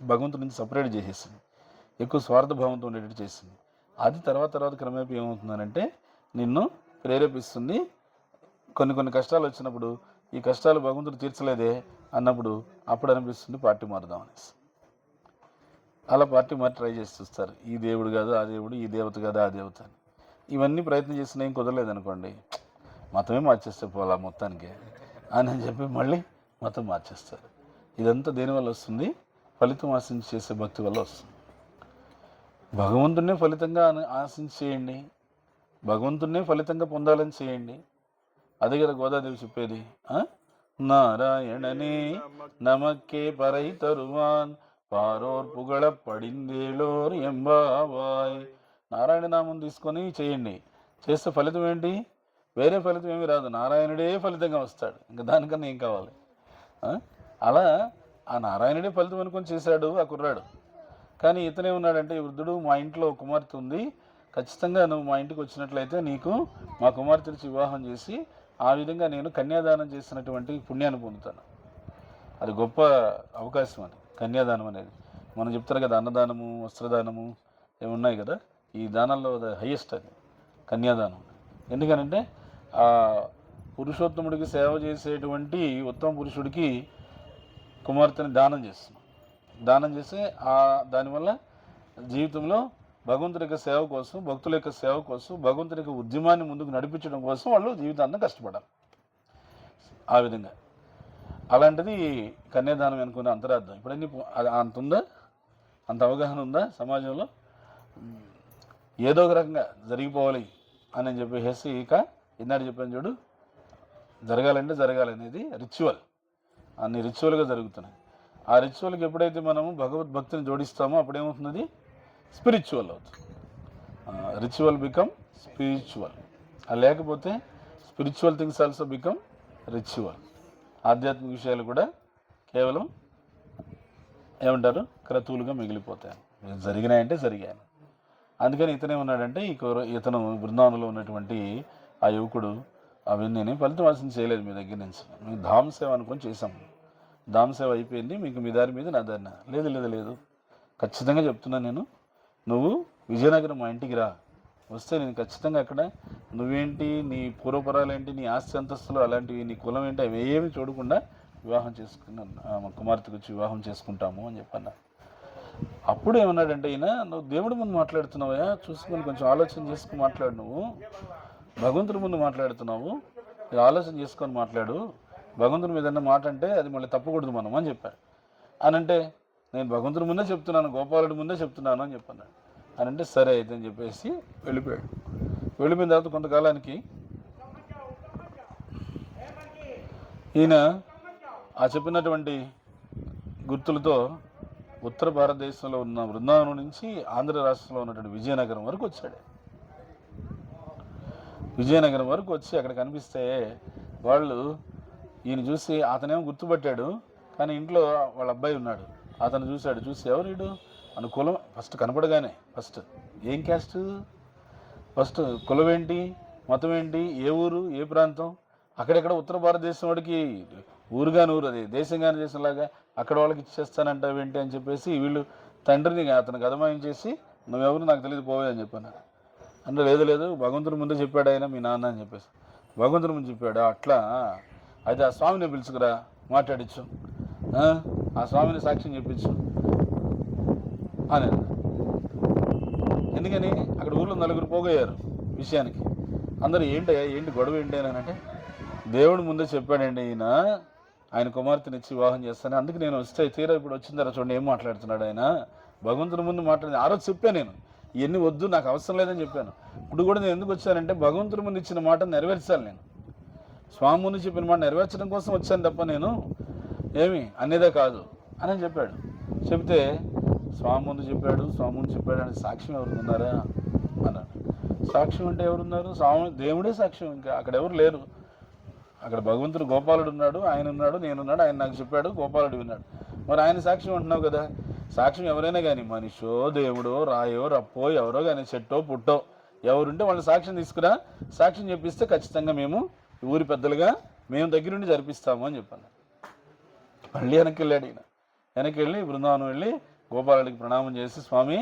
భగవంతుడి నుంచి సపరేట్ చేసేసింది, ఎక్కువ స్వార్థభావంతో ఉండేటట్టు చేసింది. అది తర్వాత క్రమేపీ ఏమవుతుందనంటే నిన్ను ప్రేరేపిస్తుంది. కొన్ని కష్టాలు వచ్చినప్పుడు ఈ కష్టాలు భగవంతుడు తీర్చలేదే అన్నప్పుడు అప్పుడు అనిపిస్తుంది పార్టీ మారుదాం అనేసి. అలా పార్టీ మారి ట్రై చేసి చూస్తారు, ఈ దేవుడు కాదు ఆ దేవుడు, ఈ దేవత కాదు ఆ దేవత అని. ఇవన్నీ ప్రయత్నం చేసినా ఏం కుదరలేదు అనుకోండి, మతమే మార్చేస్తే పోలా మొత్తానికి అని చెప్పి మళ్ళీ మతం మార్చేస్తారు. ఇదంతా దేనివల్ల వస్తుంది? ఫలితం ఆశించి చేసే భక్తి వల్ల వస్తుంది. భగవంతున్నే ఫలితంగా ఆశించి చేయండి, భగవంతున్నే ఫలితంగా పొందాలని చేయండి. అదే కదా గోదాదేవి చెప్పేది, నారాయణనే నమక్కే పరై తరువాన్ పారోర్ పుగళ పడిందేలోర్ ఎంబావాయ్. నారాయణ నామం తీసుకొని చేయండి, చేస్తే ఫలితం ఏంటి? వేరే ఫలితం ఏమీ రాదు, నారాయణుడే ఫలితంగా వస్తాడు, ఇంకా దానికన్నా ఏం కావాలి? అలా ఆ నారాయణుడే ఫలితం అనుకొని చేశాడు ఆ కుర్రాడు. కానీ ఇతనే ఉన్నాడంటే, ఈ వృద్ధుడు, మా ఇంట్లో కుమార్తె ఉంది, ఖచ్చితంగా నువ్వు మా ఇంటికి వచ్చినట్లయితే నీకు మా కుమార్తెనిచ్చి వివాహం చేసి ఆ విధంగా నేను కన్యాదానం చేసినటువంటి పుణ్యాన్ని పొందుతాను. అది గొప్ప అవకాశం అని కన్యాదానం అనేది. మనం చెప్తారు కదా, అన్నదానము, వస్త్రదానము ఏమున్నాయి కదా, ఈ దానాల్లో హైయెస్ట్ అది కన్యాదానం. ఎందుకనంటే ఆ పురుషోత్తముడికి సేవ చేసేటువంటి ఉత్తమ పురుషుడికి కుమార్తెని దానం చేస్తున్నాం. దానం చేసి దానివల్ల జీవితంలో భగవంతుడి యొక్క సేవ కోసం, భక్తుల యొక్క సేవ కోసం, భగవంతుడి యొక్క ఉద్యమాన్ని ముందుకు నడిపించడం కోసం వాళ్ళు జీవితాంతం కష్టపడాలి. ఆ విధంగా అలాంటిది కన్యాదానం అనుకునే అంతరార్థం. ఇప్పుడన్నీ అంత ఉందా, అంత అవగాహన ఉందా సమాజంలో? ఏదో ఒక రకంగా జరిగిపోవాలి అని చెప్పేసి ఇక ఇందాక చెప్పాను చూడు, జరగాలంటే జరగాలనేది రిచువల్, అన్ని రిచువల్గా జరుగుతున్నాయి. ఆ రిచువల్కి ఎప్పుడైతే మనము భగవద్భక్తిని జోడిస్తామో అప్పుడేమవుతుంది, స్పిరిచువల్ అవుతుంది. Ritual become spiritual. లేకపోతే spiritual things also become ritual. ఆధ్యాత్మిక విషయాలు కూడా కేవలం ఏమంటారు, క్రతువులుగా మిగిలిపోతాయి. జరిగినాయంటే జరిగాయి. అందుకని ఇతనే ఉన్నాడంటే ఇతను బృందావనంలో ఉన్నటువంటి ఆ యువకుడు అవన్నీ ఫలితం ఆశించి చేయలేదు మీ దగ్గర నుంచి. మేము ధామ్ సేవ అనుకొని చేసాం, ధామ్ సేవ అయిపోయింది, మీకు మీ దారి మీద నా దారిన లేదు లేదు లేదు. ఖచ్చితంగా చెప్తున్నాను నేను, నువ్వు విజయనగరం మా ఇంటికి రా, వస్తే నేను ఖచ్చితంగా అక్కడ నువ్వేంటి, నీ పూర్వపరాలేంటి, నీ ఆస్తి అంతస్తులు అలాంటివి, నీ కులం ఏంటి, అవి ఏమి చూడకుండా వివాహం చేసుకున్నాను, మా కుమార్తెకు వచ్చి వివాహం చేసుకుంటాము అని చెప్పన్నా. అప్పుడు ఏమన్నాడంటే ఈయన, నువ్వు దేవుడి ముందు మాట్లాడుతున్నావా, చూసుకొని కొంచెం ఆలోచన చేసుకుని మాట్లాడు, నువ్వు భగవంతుడి ముందు మాట్లాడుతున్నావు, ఆలోచన చేసుకొని మాట్లాడు, భగవంతుడి మీద మాట అంటే అది మళ్ళీ తప్పకూడదు మనం అని చెప్పాడు. అనంటే నేను భగవంతుడి ముందే చెప్తున్నాను, గోపాలుడి ముందే చెప్తున్నాను అని చెప్పాను. అనంటే సరే అయితే అని చెప్పేసి వెళ్ళిపోయాడు. వెళ్ళిపోయిన తర్వాత కొంతకాలానికి ఈయన ఆ చెప్పినటువంటి గుర్తులతో ఉత్తర భారతదేశంలో ఉన్న బృందావనం నుంచి ఆంధ్ర రాష్ట్రంలో ఉన్నటువంటి విజయనగరం వరకు వచ్చాడు. విజయనగరం వరకు వచ్చి అక్కడ కనిపిస్తే వాళ్ళు ఈయన చూసి, అతనేమో గుర్తుపట్టాడు, కానీ ఇంట్లో వాళ్ళ అబ్బాయి ఉన్నాడు. అతను చూశాడు, చూసి ఎవరు వీడు అనుకూలం ఫస్ట్ కనపడగానే, ఫస్ట్ ఏం క్యాస్ట్, ఫస్ట్ కులం ఏంటి, మతం ఏంటి, ఏ ఊరు, ఏ ప్రాంతం, అక్కడెక్కడ ఉత్తర భారతదేశం వాడికి ఊరుగాని ఊరు, అది దేశంగాని దేశంలాగా అక్కడ వాళ్ళకి ఇచ్చేస్తానంటావేంటి అని చెప్పేసి వీళ్ళు తండ్రిని అతనికి అదమాయించేసి, నువ్వెవరు నాకు తెలియదు పోవే అని చెప్పాను. అంటే లేదు లేదు భగవంతుని ముందే చెప్పాడు ఆయన మీ నాన్న అని చెప్పేసి. భగవంతుని ముందు చెప్పాడు, అట్లా అయితే ఆ స్వామిని పిలుచుకురా, మాట్లాడించు, ఆ స్వామిని సాక్ష్యం చెప్పించు అని. ఎందుకని అక్కడ ఊళ్ళో నలుగురు పోగయ్యారు విషయానికి. అందరూ ఏంటి గొడవ ఏంటి అని అంటే, దేవుడు ముందే చెప్పాడండి ఈయన, ఆయన కుమార్తెనిచ్చి వివాహం చేస్తాను, అందుకు నేను వస్తే తీరా ఇప్పుడు వచ్చిన తర్వాత చూడండి ఏం మాట్లాడుతున్నాడు ఆయన, భగవంతుని ముందు మాట్లాడి ఆ రోజు చెప్పాను నేను, ఇవన్నీ వద్దు నాకు అవసరం లేదని చెప్పాను. ఇప్పుడు కూడా నేను ఎందుకు వచ్చానంటే భగవంతుని ముందు ఇచ్చిన మాట నెరవేర్చాలి, నేను స్వామి ముందు చెప్పిన మాట నెరవేర్చడం కోసం వచ్చాను తప్ప నేను ఏమి అనేదే కాదు అని చెప్పాడు. చెప్తే స్వామి ముందు చెప్పాడు, స్వామి ముందు చెప్పాడు అని సాక్ష్యం ఎవరు ఉన్నారా అన్నాడు. సాక్ష్యం అంటే ఎవరున్నారు, స్వామి దేవుడే సాక్ష్యం, ఇంకా అక్కడ ఎవరు లేరు. అక్కడ భగవంతుడు గోపాలుడు ఉన్నాడు, ఆయన ఉన్నాడు, నేనున్నాడు, ఆయన నాకు చెప్పాడు, గోపాలుడు విన్నాడు. మరి ఆయన సాక్ష్యం అంటున్నావు కదా, సాక్ష్యం ఎవరైనా కానీ మనిషో దేవుడో రాయో రప్పో ఎవరో కానీ చెట్టో పుట్టో ఎవరుంటే వాళ్ళని సాక్ష్యం తీసుకురా, సాక్ష్యం చెప్పిస్తే ఖచ్చితంగా మేము ఊరి పెద్దలుగా మేము దగ్గరుండి జరిపిస్తాము అని చెప్పాను. మళ్ళీ వెనక్కి వెళ్ళాడు ఈయన. వెనక్కి వెళ్ళి బృందావనం వెళ్ళి గోపాలుడికి ప్రణామం చేసి, స్వామి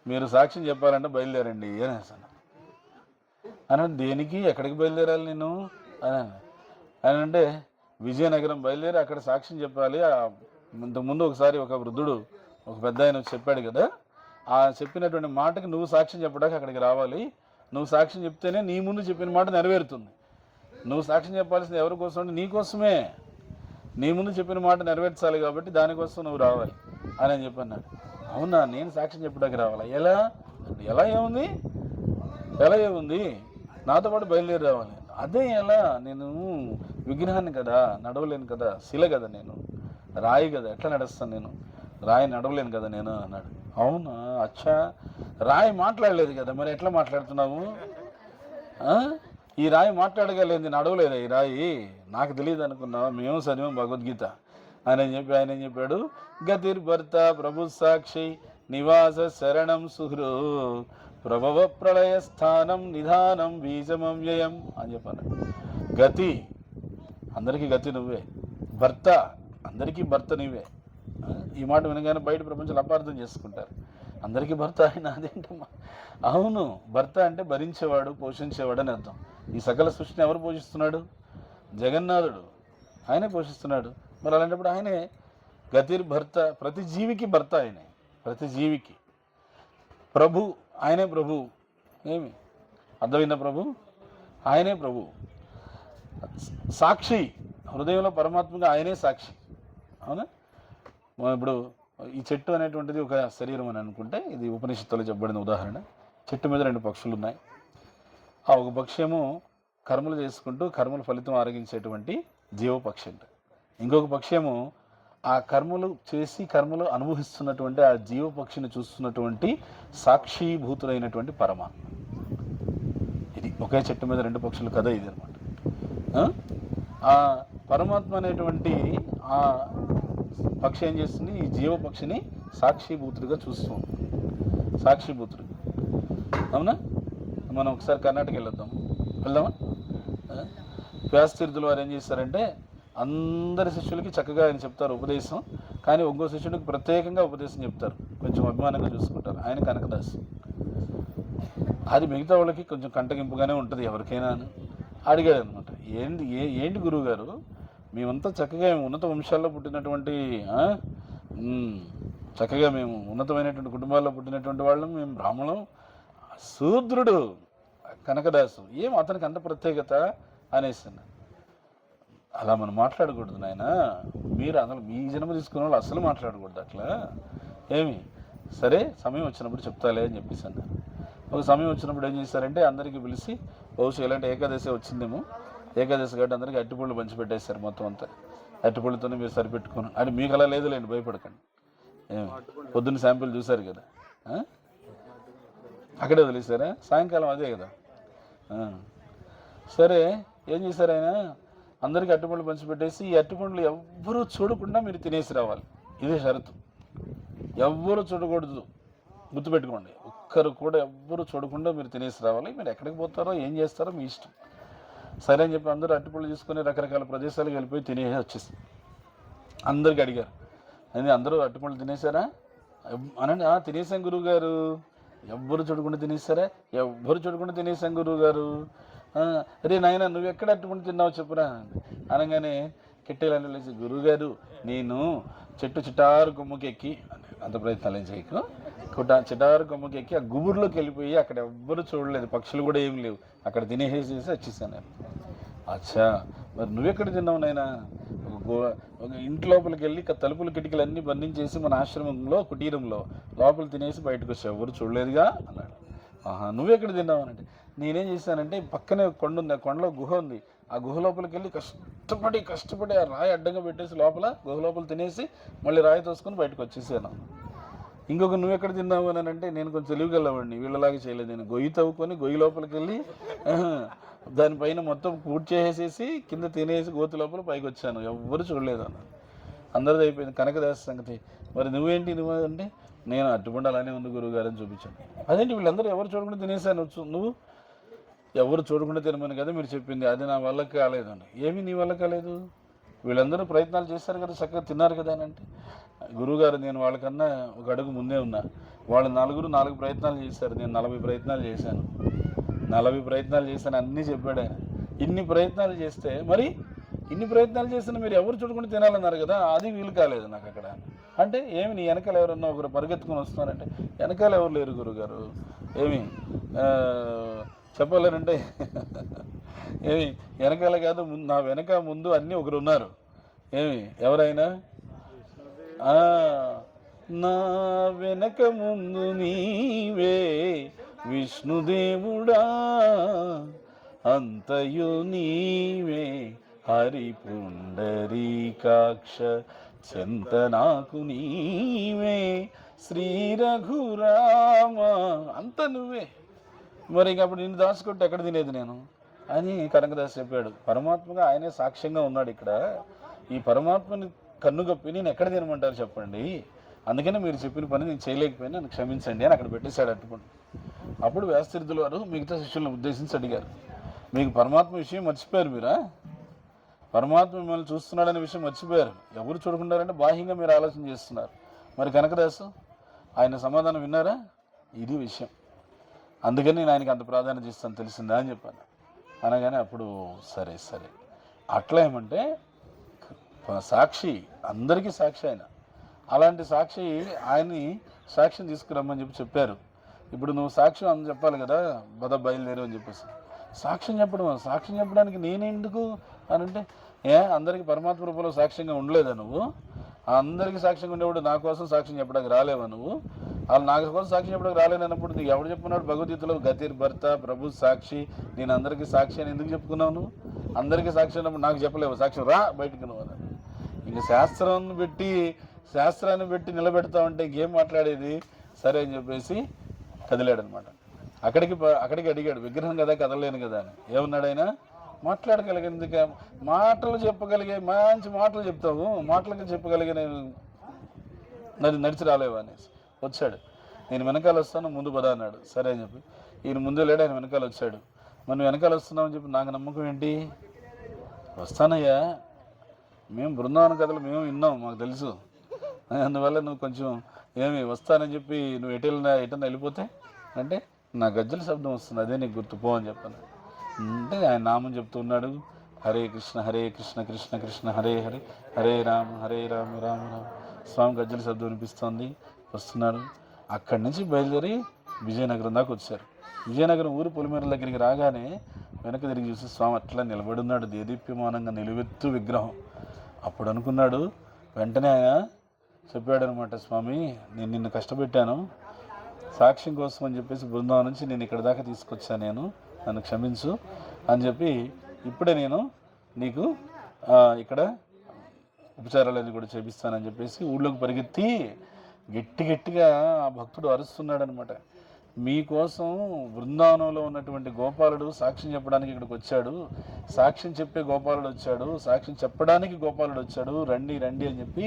మీరు సాక్ష్యం చెప్పాలంటే బయలుదేరండి అని అన్నాను. అని దేనికి, ఎక్కడికి బయలుదేరాలి నేను అని అంటే, విజయనగరం బయలుదేరి అక్కడ సాక్ష్యం చెప్పాలి. ఇంతకుముందు ఒకసారి ఒక వృద్ధుడు ఒక పెద్ద ఆయన చెప్పాడు కదా, ఆ చెప్పినటువంటి మాటకి నువ్వు సాక్ష్యం చెప్పడానికి అక్కడికి రావాలి. నువ్వు సాక్ష్యం చెప్తేనే నీ ముందు చెప్పిన మాట నెరవేరుతుంది. నువ్వు సాక్ష్యం చెప్పాల్సింది ఎవరి కోసం అంటే నీ కోసమే, నీ ముందు చెప్పిన మాట నెరవేర్చాలి కాబట్టి దానికోసం నువ్వు రావాలి అని చెప్పన్నాడు. అవునా, నేను సాక్ష్యం చెప్పడానికి రావాలా, ఎలా ఎలా ఏముంది, ఎలా ఏముంది, నాతో పాటు బయలుదేరి రావాలి. అదే ఎలా, నేను విగ్రహాన్ని కదా, నడవలేను కదా, శిల కదా, నేను రాయి కదా, ఎట్లా నడుస్తాను నేను, రాయి నడవలేను కదా నేను అన్నాడు. అవునా, అచ్చా, రాయి మాట్లాడలేదు కదా, మరి ఎట్లా మాట్లాడుతున్నావు, ఈ రాయి మాట్లాడగలేదు, నడవలేదా ఈ రాయి, నాకు తెలియదు అనుకున్నావా, మేము చదివాం భగవద్గీత ఆయన చెప్పాడు, గతిర్భర్త ప్రభు సాక్షి నివాస శరణం సుహృ ప్రభవ ప్రళయ స్థానం నిధానం బీజమవ్యయం అని చెప్పాను. గతి, అందరికీ గతి నువ్వే, భర్త, అందరికీ భర్త నువ్వే. ఈ మాట వినగానే బయట ప్రపంచంలో అపార్థం చేసుకుంటారు, అందరికీ భర్త ఆయన, అదేంటమ్మా. అవును, భర్త అంటే భరించేవాడు, పోషించేవాడు అని అర్థం. ఈ సకల సృష్టిని ఎవరు పోషిస్తున్నాడు, జగన్నాథుడు, ఆయనే పోషిస్తున్నాడు. మరి అలాంటప్పుడు ఆయనే గతిర్భర్త, ప్రతి జీవికి భర్త ఆయనే, ప్రతి జీవికి ప్రభు ఆయనే. ప్రభు ఏమి అర్థమైందా? ప్రభు ఆయనే ప్రభు. సాక్షి, హృదయంలో పరమాత్మగా ఆయనే సాక్షి. అవునా? ఇప్పుడు ఈ చెట్టు అనేటువంటిది ఒక శరీరం అని అనుకుంటే, ఇది ఉపనిషత్తులో చెప్పబడిన ఉదాహరణ. చెట్టు మీద 2 పక్షులు ఉన్నాయి. ఆ ఒక పక్షేమో కర్మలు చేసుకుంటూ కర్మల ఫలితం ఆరగించేటువంటి జీవపక్షి అంట. ఇంకొక పక్షేమో ఆ కర్మలు చేసి కర్మలు అనుభవిస్తున్నటువంటి ఆ జీవపక్షిని చూస్తున్నటువంటి సాక్షిభూతులైనటువంటి పరమాత్మ. ఇది ఒకే చెట్టు మీద 2 పక్షులు కదా ఇది అనమాట. ఆ పరమాత్మ అనేటువంటి ఆ పక్షి ఏం చేస్తుంది? ఈ జీవపక్షిని సాక్షిభూతుడిగా చూస్తుంది, సాక్షిభూతుడు. అవునా? మనం ఒకసారి కర్ణాటక వెళ్దామా? వ్యాసతీర్థులు వారు ఏం చేస్తారంటే అందరి శిష్యులకి చక్కగా ఆయన చెప్తారు ఉపదేశం, కానీ ఒక్కో శిష్యుడికి ప్రత్యేకంగా ఉపదేశం చెప్తారు, కొంచెం అభిమానంగా చూసుకుంటారు. ఆయన కనకదాసు. అది మిగతా వాళ్ళకి కొంచెం కంటగింపుగానే ఉంటుంది, ఎవరికైనా. అడిగాడు అనమాట, ఏంటి గురువు గారు, మేమంతా చక్కగా ఉన్నత వంశాల్లో పుట్టినటువంటి చక్కగా మేము ఉన్నతమైనటువంటి కుటుంబాల్లో పుట్టినటువంటి వాళ్ళం, మేము బ్రాహ్మణం, శూద్రుడు కనకదాసు, ఏం అతనికి అంత ప్రత్యేకత అనేసి. అలా మనం మాట్లాడకూడదు నాయన, మీరు అసలు మీ జన్మ తీసుకున్న వాళ్ళు అసలు మాట్లాడకూడదు అట్లా. ఏమి సరే సమయం వచ్చినప్పుడు చెప్తాలే అని చెప్పేసి అన్నారు. ఒక సమయం వచ్చినప్పుడు ఏం చేశారంటే అందరికీ పిలిచి, బహుశా ఇలాంటి ఏకాదశి వచ్చిందేమో, ఏకాదశి కాబట్టి అందరికీ అట్టిపళ్ళు పంచిపెట్టేస్తారు మొత్తం అంతా. అట్టిపళ్ళతోనే మీరు సరిపెట్టుకుని అని. మీకు అలా లేదులేండి, భయపడకండి. ఏమి పొద్దున్న శాంపిల్ చూశారు కదా, అక్కడే వదిలేశారా? సాయంకాలం అదే కదా. సరే ఏం చేశారు ఆయన, అందరికీ అట్టిపండ్లు పంచిపెట్టేసి, ఈ అట్టిపండ్లు ఎవ్వరూ చూడకుండా మీరు తినేసి రావాలి, ఇదే షరతు. ఎవ్వరూ చూడకూడదు, గుర్తుపెట్టుకోండి. ఒక్కరు కూడా ఎవ్వరూ చూడకుండా మీరు తినేసి రావాలి. మీరు ఎక్కడికి పోతారో ఏం చేస్తారో మీ ఇష్టం. సరే అని చెప్పి అందరూ అట్టిపళ్ళు తీసుకొని రకరకాల ప్రదేశాలకు వెళ్ళిపోయి తినేసి వచ్చేసి అందరికి అడిగారు, అందరూ అట్టిపళ్ళు తినేసారా అనండి. తినేసాం గురువు గారు. ఎవ్వరు చూడకుండా తినేసారా? ఎవ్వరు చూడకుండా తినేసాం గురువు గారు. అరే నాయన, నువ్వు ఎక్కడ అట్టుకుంటూ తిన్నావు చెప్పురా అనగానే కిట్టేలాంటి లేచి, గురువుగారు నేను చెట్టు చిటారు కొమ్ముకి ఎక్కి, అంత ప్రయత్నాలు ఏం చేయకు, చిటారు కొమ్ముకి ఎక్కి ఆ గుబురులోకి వెళ్ళిపోయి అక్కడ ఎవ్వరూ చూడలేదు, పక్షులు కూడా ఏం లేవు, అక్కడ తినేసేసి వచ్చేసాను. అచ్చా, మరి నువ్వెక్కడ తిన్నావు నాయనా? ఒక ఇంటి లోపలికి వెళ్ళి తలుపులు కిటికీలు అన్నీ బంధించేసి మన ఆశ్రమంలో కుటీరంలో లోపల తినేసి బయటకు వచ్చావు, ఎవరు చూడలేదుగా అన్నాడు. నువ్వెక్కడ తిన్నావు అంటే, నేనేం చేశానంటే పక్కనే కొండ ఉంది, ఆ కొండలో గుహ ఉంది, ఆ గుహ లోపలికి వెళ్ళి కష్టపడి ఆ రాయి అడ్డంగా పెట్టేసి లోపల గుహ లోపల తినేసి మళ్ళీ రాయి తోసుకొని బయటకు వచ్చేసాను. ఇంకొక నువ్వెక్కడ తిన్నావు అని అంటే, నేను కొంచెం తెలివిగలవాడిని, వీళ్ళలాగా చేయలేదు. నేను గొయ్యి తవ్వుకొని గొయ్యి లోపలికి వెళ్ళి దానిపైన మొత్తం పూర్తి చేసేసి కింద తినేసి గోతి లోపల పైకి వచ్చాను, ఎవ్వరు చూడలేదు అన్న. అందరిది అయిపోయింది. కనకదాస సంగతి, మరి నువ్వేంటి నువ్వు అంటే, నేను అట్టుబండి అలానే ఉంది గురువుగారు అని చూపించాను. అదేంటి వీళ్ళందరూ ఎవరు చూడకుండా తినేసాను, నువ్వు ఎవరు చూడకుండా తినమని కదా మీరు చెప్పింది, అది నా వల్ల కాలేదండి. ఏమి నీ వల్ల కాలేదు? వీళ్ళందరూ ప్రయత్నాలు చేశారు కదా, చక్కగా తిన్నారు కదా అని అంటే, గురువుగారు నేను వాళ్ళకన్నా ఒక అడుగు ముందే ఉన్నా. వాళ్ళు 4 ప్రయత్నాలు చేశారు, నేను 40 ప్రయత్నాలు చేశాను. 40 ప్రయత్నాలు చేశాను అన్నీ చెప్పాడు ఆయన. ఇన్ని ప్రయత్నాలు చేస్తే మరి ఇన్ని ప్రయత్నాలు చేసినా మీరు ఎవరు చూడకుండా తినాలన్నారు కదా, అది వీలు కాలేదు నాకు అక్కడ అంటే. ఏమి నీ వెనకాల ఎవరన్నా ఒకరు పరిగెత్తుకొని వస్తున్నారంటే, వెనకాల ఎవరు లేరు గురువుగారు. ఏమి చెప్పాలంటే ఏమి వెనకాల కాదు, నా వెనక ముందు అన్నీ ఒకరు ఉన్నారు. ఏమి ఎవరైనా నా వెనక ముందు నీవే విష్ణుదేవుడా, అంతయు నీవే హరి పుండరీకాక్ష, చెంత నాకు నీవే శ్రీ రఘురామ, అంత నువ్వే. మరి ఇంకప్పుడు నిన్ను దాచుకుంటే ఎక్కడ తినేది నేను అని కనకదాస్ చెప్పాడు. పరమాత్మగా ఆయనే సాక్ష్యంగా ఉన్నాడు ఇక్కడ. ఈ పరమాత్మని కన్నుగప్పి నేను ఎక్కడ తినమంటారు చెప్పండి, అందుకనే మీరు చెప్పిన పని నేను చేయలేకపోయినా నన్ను క్షమించండి అని అక్కడ పెట్టేశాడు అట్టుపండు. అప్పుడు వ్యాసతీర్థుల వారు మిగతా శిష్యులను ఉద్దేశించి అడిగారు, మీకు పరమాత్మ విషయం మర్చిపోయారు మీరా? పరమాత్మ మిమ్మల్ని చూస్తున్నాడనే విషయం మర్చిపోయారు, ఎవరు చూడకుండారంటే బాహ్యంగా మీరు ఆలోచన చేస్తున్నారు. మరి కనకదాసు ఆయన సమాధానం విన్నారా? ఇది విషయం, అందుకని నేను ఆయనకి అంత ప్రాధాన్యత ఇస్తాను తెలిసిందా అని చెప్పాను. అనగానే అప్పుడు సరే అట్లా ఏమంటే సాక్షి, అందరికీ సాక్షి ఆయన. అలాంటి సాక్షి ఆయన్ని సాక్ష్యం తీసుకురమ్మని చెప్పారు. ఇప్పుడు నువ్వు సాక్ష్యం అని చెప్పాలి కదా, బయలుదేరు అని చెప్పేసి. సాక్ష్యం చెప్పడానికి నేనెందుకు అని అంటే, అందరికీ పరమాత్మ రూపంలో సాక్ష్యంగా ఉండలేదా నువ్వు? అందరికీ సాక్ష్యంగా ఉండేవాడు నా కోసం సాక్ష్యం చెప్పడానికి రాలేవా నువ్వు? వాళ్ళు నా కోసం సాక్ష్యం చెప్పడానికి రాలేనప్పుడు నీకు ఎవడు చెప్పుకున్నాడు? భగవద్గీతలో గతిర్ భర్త ప్రభు సాక్షి, నేను అందరికీ సాక్షి అని ఎందుకు చెప్పుకున్నావు నువ్వు? అందరికీ సాక్షి అన్నప్పుడు నాకు చెప్పలేవు సాక్ష్యం, రా బయటకు నువ్వు అని. ఇంక శాస్త్రాన్ని పెట్టి నిలబెడతామంటే ఇంకేం మాట్లాడేది? సరే అని చెప్పేసి కదిలాడనమాట. అక్కడికి అడిగాడు, విగ్రహం కదా కదలలేను కదా అని. ఏమన్నాడు ఆయన? మాట్లాడగలిగేందుకు, మాటలు చెప్పగలిగే మంచి మాటలు చెప్తావు, మాటలకి చెప్పగలిగే నేను నడిచి రాలేవా అనేసి వచ్చాడు. నేను వెనకాల వస్తాను, ముందు పద అన్నాడు. సరే అని చెప్పి ఈయన ముందు లేడు, ఆయన వెనకాల వచ్చాడు. మనం వెనకాల వస్తున్నామని చెప్పి నాకు నమ్మకం ఏంటి? వస్తానయ్యా, మేము బృందావన కథలు మేము విన్నాం, మాకు తెలుసు. అందువల్ల నువ్వు కొంచెం వస్తానని చెప్పి నువ్వు ఎటన్నా వెళ్ళిపోతే అంటే నా గజ్జల శబ్దం వస్తుంది, అదే నీకు గుర్తుపో అని చెప్పాను. అంటే ఆయన నామం చెప్తున్నాడు, హరే కృష్ణ కృష్ణ కృష్ణ హరే హరే, హరే రామ రామ రామ. స్వామి గజ్జల శబ్దం వినిపిస్తోంది, వస్తున్నాడు. అక్కడి నుంచి బయలుదేరి విజయనగరం దాకా వచ్చారు. విజయనగరం ఊరు పొలిమేర దగ్గరికి రాగానే వెనక తిరిగి చూసి స్వామి అట్లా నిలబడున్నాడు, దేదీప్యమానంగా నిలువెత్తు విగ్రహం. అప్పుడు అనుకున్నాడు, వెంటనే ఆయన చెప్పాడు అనమాట, స్వామి నేను నిన్ను కష్టపెట్టాను, సాక్ష్యం కోసం అని చెప్పేసి బృందావనం నుంచి నేను ఇక్కడ దాకా తీసుకొచ్చాను, నన్ను క్షమించు అని చెప్పి ఇప్పుడే నేను నీకు ఇక్కడ ఉపచారాలన్నీ కూడా చేపిస్తానని చెప్పేసి ఊళ్ళోకి పరిగెత్తి గట్టిగా ఆ భక్తుడు అరుస్తున్నాడు అనమాట. మీకోసం బృందావనంలో ఉన్నటువంటి గోపాలుడు సాక్ష్యం చెప్పడానికి ఇక్కడికి వచ్చాడు, సాక్ష్యం చెప్పే గోపాలుడు వచ్చాడు, సాక్ష్యం చెప్పడానికి గోపాలుడు వచ్చాడు, రండి రండి అని చెప్పి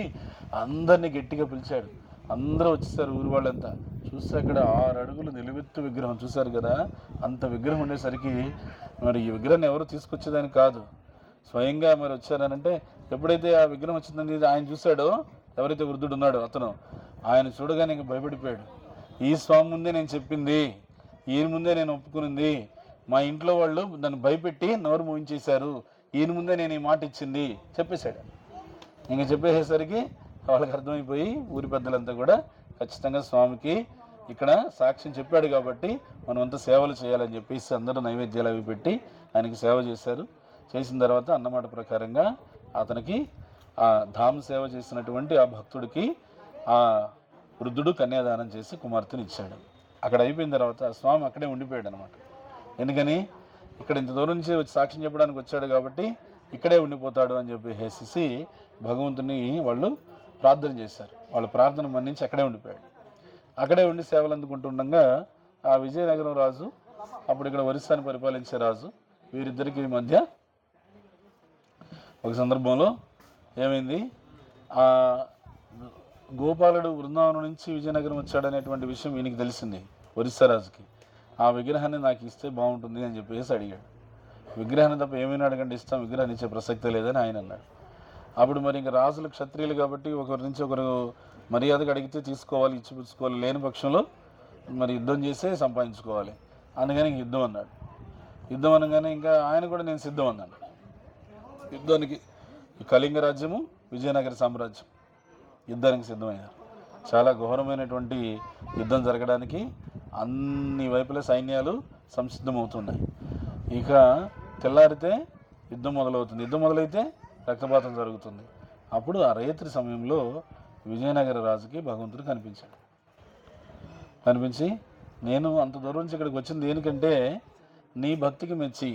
అందరినీ గట్టిగా పిలిచాడు. అందరూ వచ్చేసారు, ఊరి వాళ్ళంతా. చూస్తే అక్కడ 6 అడుగులు నిలువెత్తు విగ్రహం, చూశారు కదా. అంత విగ్రహం ఉండేసరికి మరి ఈ విగ్రహాన్ని ఎవరు తీసుకొచ్చేదానికి కాదు, స్వయంగా మరి వచ్చారనంటే ఎప్పుడైతే ఆ విగ్రహం వచ్చిందని ఆయన చూశాడో, ఎవరైతే వృద్ధుడు ఉన్నాడో అతను, ఆయన చూడగానే ఇంక భయపడిపోయాడు. ఈ స్వామి ముందే నేను చెప్పింది, ఈయన ముందే నేను ఒప్పుకునింది, మా ఇంట్లో వాళ్ళు నన్ను భయపెట్టి నోరు మూయించేశారు, ఈయన ముందే నేను ఈ మాట ఇచ్చింది చెప్పేశాడు. ఇంక చెప్పేసేసరికి వాళ్ళకి అర్థమైపోయి ఊరి పెద్దలంతా కూడా ఖచ్చితంగా స్వామికి ఇక్కడ సాక్ష్యం చెప్పాడు కాబట్టి మనం అంతా సేవలు చేయాలని చెప్పేసి అందరూ నైవేద్యాలు అవి పెట్టి ఆయనకి సేవ చేశారు. చేసిన తర్వాత అన్నమాట ప్రకారంగా అతనికి ఆ ధామ సేవ చేసినటువంటి ఆ భక్తుడికి ఆ వృద్ధుడు కన్యాదానం చేసి కుమార్తెని ఇచ్చాడు. అక్కడ అయిపోయిన తర్వాత స్వామి అక్కడే ఉండిపోయాడు అనమాట. ఎందుకని? ఇక్కడ ఇంత దూరం నుంచి వచ్చి సాక్ష్యం చెప్పడానికి వచ్చాడు కాబట్టి ఇక్కడే ఉండిపోతాడు అని చెప్పేసి భగవంతుని వాళ్ళు ప్రార్థన చేశారు. వాళ్ళ ప్రార్థన మన్నించి అక్కడే ఉండిపోయాడు. అక్కడే ఉండి సేవలు అందుకుంటుండగా ఆ విజయనగరం రాజు, అప్పుడు ఇక్కడ ఒరిస్సాని పరిపాలించే రాజు, వీరిద్దరికి మధ్య ఒక సందర్భంలో ఏమైంది, ఆ గోపాలుడు బృందావనం నుంచి విజయనగరం వచ్చాడనేటువంటి విషయం ఈయనకి తెలిసింది ఒరిస్సా రాజుకి. ఆ విగ్రహాన్ని నాకు ఇస్తే బాగుంటుంది అని చెప్పేసి అడిగాడు. విగ్రహాన్ని తప్ప ఏమైనా అడగండి ఇస్తాం, విగ్రహాన్ని ఇచ్చే ప్రసక్తే లేదని ఆయన అన్నాడు. అప్పుడు మరి ఇంకా రాజులు క్షత్రియులు కాబట్టి ఒకరి నుంచి ఒకరు మర్యాదగా అడిగితే తీసుకోవాలి, ఇచ్చిపుచ్చుకోవాలి, లేని పక్షంలో మరి యుద్ధం చేసే సంపాదించుకోవాలి. అందుకని యుద్ధం అన్నాడు. యుద్ధం అనగానే ఇంకా ఆయన కూడా నేను సిద్ధం అన్నాడు యుద్ధానికి. కళింగ రాజ్యము విజయనగర సామ్రాజ్యం యుద్ధానికి సిద్ధమయ్యారు. చాలా ఘోరమైనటువంటి యుద్ధం జరగడానికి అన్ని వైపుల సైన్యాలు సంసిద్ధమవుతున్నాయి. ఇక తెల్లారితే యుద్ధం మొదలవుతుంది. యుద్ధం మొదలైతే రక్తపాతం జరుగుతుంది. అప్పుడు ఆ రైత్రి సమయంలో విజయనగర రాజుకి భగవంతుడు కనిపించాడు. కనిపించి, నేను అంత దూరం నుంచి ఇక్కడికి వచ్చింది దేనికంటే నీ భక్తికి మెచ్చి,